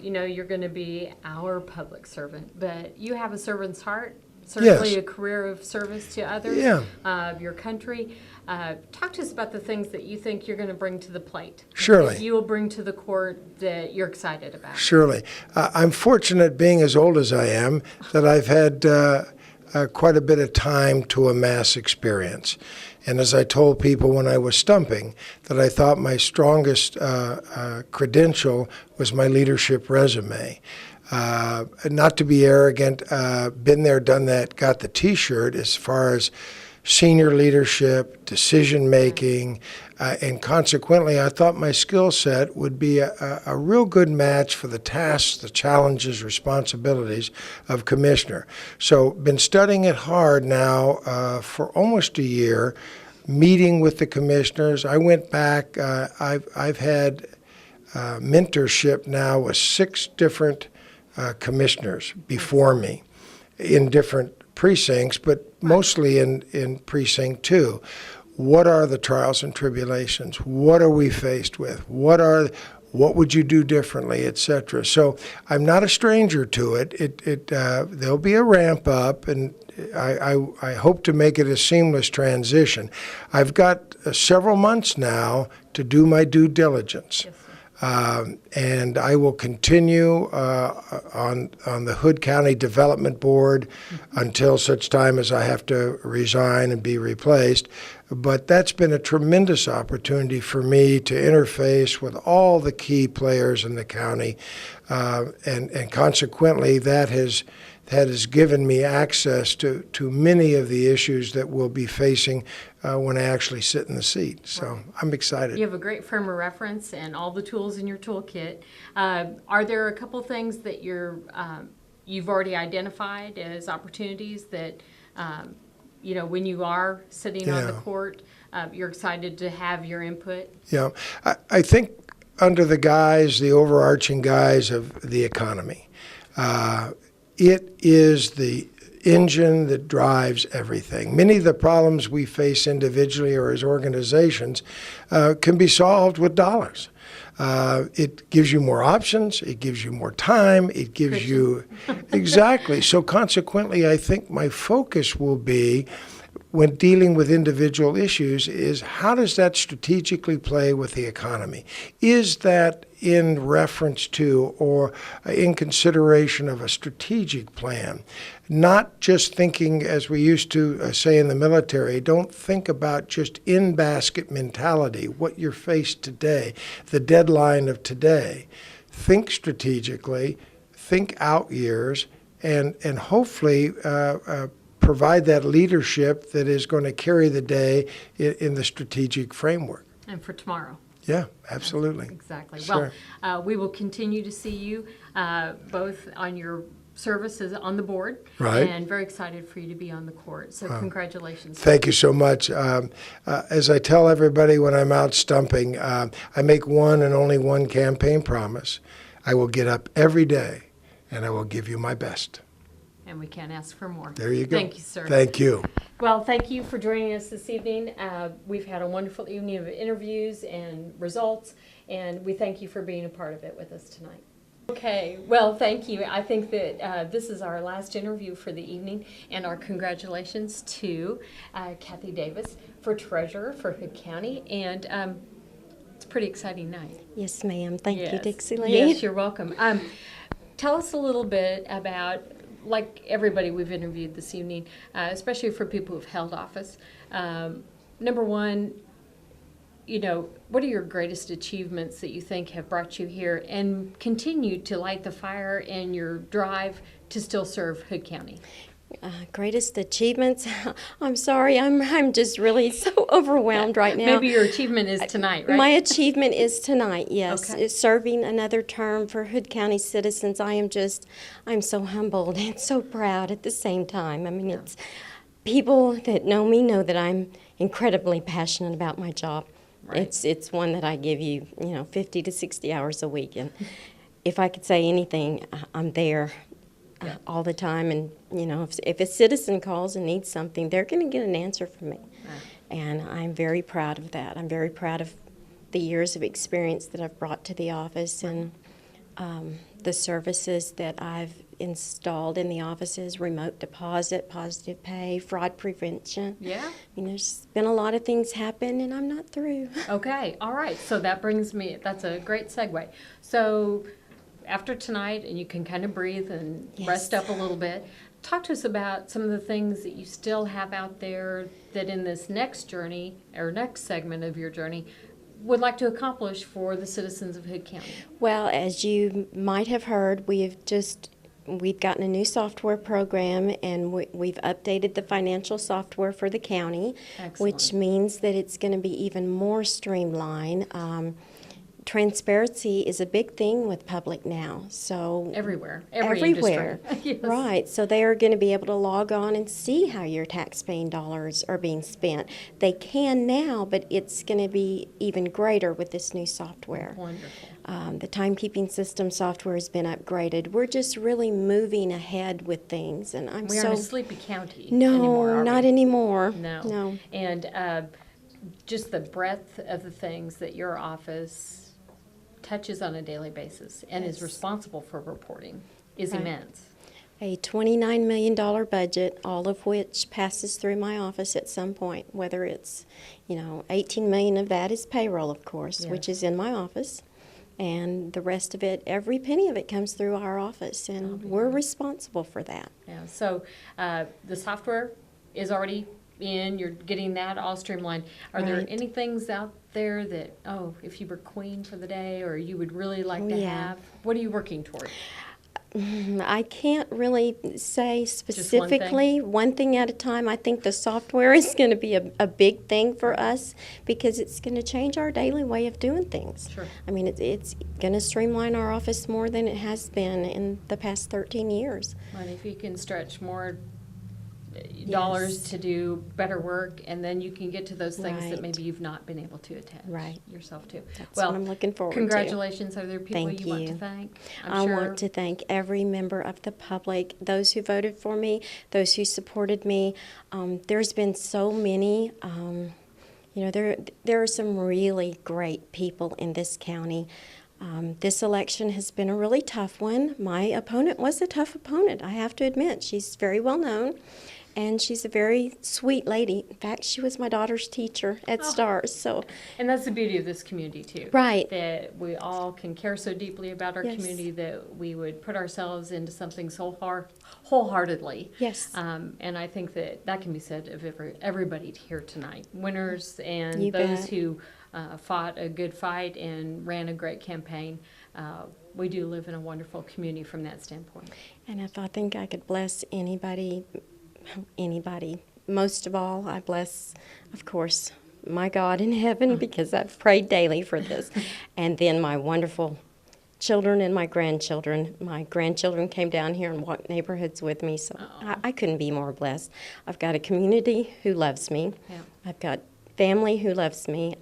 you're going to be our public servant, but you have a servant's heart, certainly Yes. a career of service to others, Yeah. your country. Talk to us about the things that you think you're going to bring to the plate. Surely. That you will bring to the court that you're excited about. Surely. I'm fortunate, being as old as I am, that I've had quite a bit of time to amass experience. And as I told people when I was stumping, that I thought my strongest credential was my leadership resume. Not to be arrogant, been there, done that, got the T-shirt as far as senior leadership, decision-making, and consequently, I thought my skill set would be a real good match for the tasks, the challenges, responsibilities of commissioner. So been studying it hard now for almost a year. meeting with the commissioners. I went back. I've had mentorship now with 6 different commissioners before me in different precincts, but mostly in precinct 2. What are the trials and tribulations? What are we faced with? What would you do differently, et cetera? So I'm not a stranger to it. There'll be a ramp up, and I hope to make it a seamless transition. I've got several months now to do my due diligence. And I will continue on the Hood County Development Board until such time as I have to resign and be replaced. But that's been a tremendous opportunity for me to interface with all the key players in the county, and consequently that has given me access to many of the issues that we'll be facing when I actually sit in the seat. So I'm excited. You have a great frame of reference and all the tools in your toolkit. Are there a couple things that you've already identified as opportunities that, when you are sitting on the court, you're excited to have your input? Yeah, I think under the overarching guise of the economy, it is the engine that drives everything. Many of the problems we face individually or as organizations can be solved with dollars. It gives you more options. It gives you more time. It gives you exactly. So consequently, I think my focus will be, when dealing with individual issues, is how does that strategically play with the economy? Is that in reference to or in consideration of a strategic plan? Not just thinking, as we used to say in the military, don't think about just in-basket mentality, what you're faced today, the deadline of today. Think strategically, think out years, and hopefully provide that leadership that is going to carry the day in the strategic framework. And for tomorrow. Yeah, absolutely. Exactly. Sure. Well, we will continue to see you both on your services on the board. Right. And very excited for you to be on the court. So congratulations. Thank you so much. As I tell everybody when I'm out stumping, I make one and only one campaign promise. I will get up every day and I will give you my best. And we can't ask for more. There you go. Thank you, sir. Thank you. Well, thank you for joining us this evening. We've had a wonderful evening of interviews and results, and we thank you for being a part of it with us tonight. Okay, well, thank you. I think that this is our last interview for the evening, and our congratulations to Kathy Davis for Treasurer for Hood County, and it's a pretty exciting night. Yes, ma'am. Thank you, Yes. Dixie Lee. Yes, you're welcome. Tell us a little bit about, like everybody we've interviewed this evening, especially for people who've held office. Number one, what are your greatest achievements that you think have brought you here and continue to light the fire in your drive to still serve Hood County? Greatest achievements? I'm sorry, I'm just really so overwhelmed right now. Maybe your achievement is tonight, right? My achievement is tonight, yes. Okay. It's serving another term for Hood County citizens. I'm so humbled and so proud at the same time. I mean, it's people that know me know that I'm incredibly passionate about my job. Right. It's one that I give you, 50 to 60 hours a week. And if I could say anything, I'm there. Yeah. All the time, and if a citizen calls and needs something, they're going to get an answer from me. And I'm very proud of that. I'm very proud of the years of experience that I've brought to the office, and the services that I've installed in the offices: remote deposit, positive pay, fraud prevention. Yeah. There's been a lot of things happen, and I'm not through. Okay, all right. So that's a great segue. So after tonight, and you can kind of breathe and rest up a little bit, talk to us about some of the things that you still have out there that in this next journey, or next segment of your journey, would like to accomplish for the citizens of Hood County. Well, as you might have heard, we've gotten a new software program, and we've updated the financial software for the county. Excellent. Which means that it's going to be even more streamlined. transparency is a big thing with public now. So Everywhere, everywhere, industry. Yes. right? So they are going to be able to log on and see how your tax-paying dollars are being spent. They can now, but it's going to be even greater with this new software. Wonderful. The timekeeping system software has been upgraded. We're just really moving ahead with things, and I'm We so aren't a sleepy county no, anymore, are not we? anymore. No. And just the breadth of the things that your office touches on a daily basis and is Yes. responsible for reporting is Right. immense. A $29 million budget, all of which passes through my office at some point, whether it's, 18 million of that is payroll, of course, which Yes. is in my office. And the rest of it, every penny of it comes through our office, and we're responsible for that. Yeah, so the software is already in, you're getting that all streamlined. Are there Right. any things out there that, if you were queen for the day, or you would really like to yeah. have? What are you working toward? I can't really say one thing? specifically, one thing at a time. I think the software is going to be a big thing for us because it's going to change our daily way of doing things. Sure. I mean, it's going to streamline our office more than it has been in the past 13 years. And if you can stretch more dollars Yes. to do better work, and then you can get to those things that Right. maybe you've not been able to attach Right. yourself to. That's Well, what I'm looking forward to. congratulations. Are there people Thank you want to you. thank? I want to thank every member of the public, those who voted for me, those who supported me. There's been so many. There are some really great people in this county. This election has been a really tough one. My opponent was a tough opponent, I have to admit. She's very well known, and she's a very sweet lady. In fact, she was my daughter's teacher at Stars. So, And that's the beauty of this community, too. Right. That we all can care so deeply about our Yes. community that we would put ourselves into something so wholeheartedly. Yes. And I think that can be said of everybody here tonight. Winners and You those bet. who fought a good fight and ran a great campaign. We do live in a wonderful community from that standpoint. and if I think I could bless anybody, most of all, I bless, of course, my God in heaven because I've prayed daily for this. And then my wonderful children and my grandchildren. My grandchildren came down here and walked neighborhoods with me, so I couldn't be more blessed. I've got a community who loves me. Yeah. I've got family who loves me.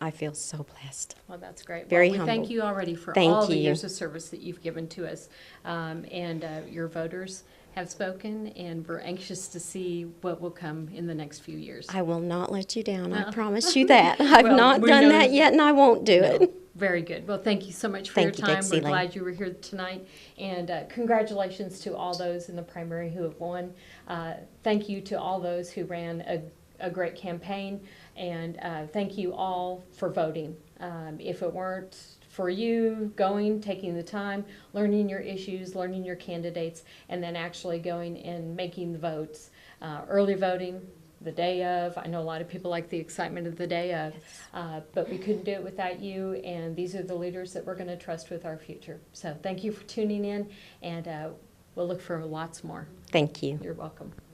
I feel so blessed. Well, that's great. Very Well, we thank humble. you already for Thank all the you. years of service that you've given to us. And your voters have spoken, and we're anxious to see what will come in the next few years. I will not let you down. I promise you that. I've Well, not we done know- that yet, and I won't do it. Very good. Well, thank you so much for Thank your you, time. Dixie We're Lane. glad you were here tonight. And congratulations to all those in the primary who have won. Thank you to all those who ran a great campaign. And thank you all for voting. If it weren't for you going, taking the time, learning your issues, learning your candidates, and then actually going and making the votes, early voting, the day of. I know a lot of people like the excitement of the day of, but we couldn't do it without you, and these are the leaders that we're going to trust with our future. So thank you for tuning in, and we'll look for lots more. Thank you. You're welcome.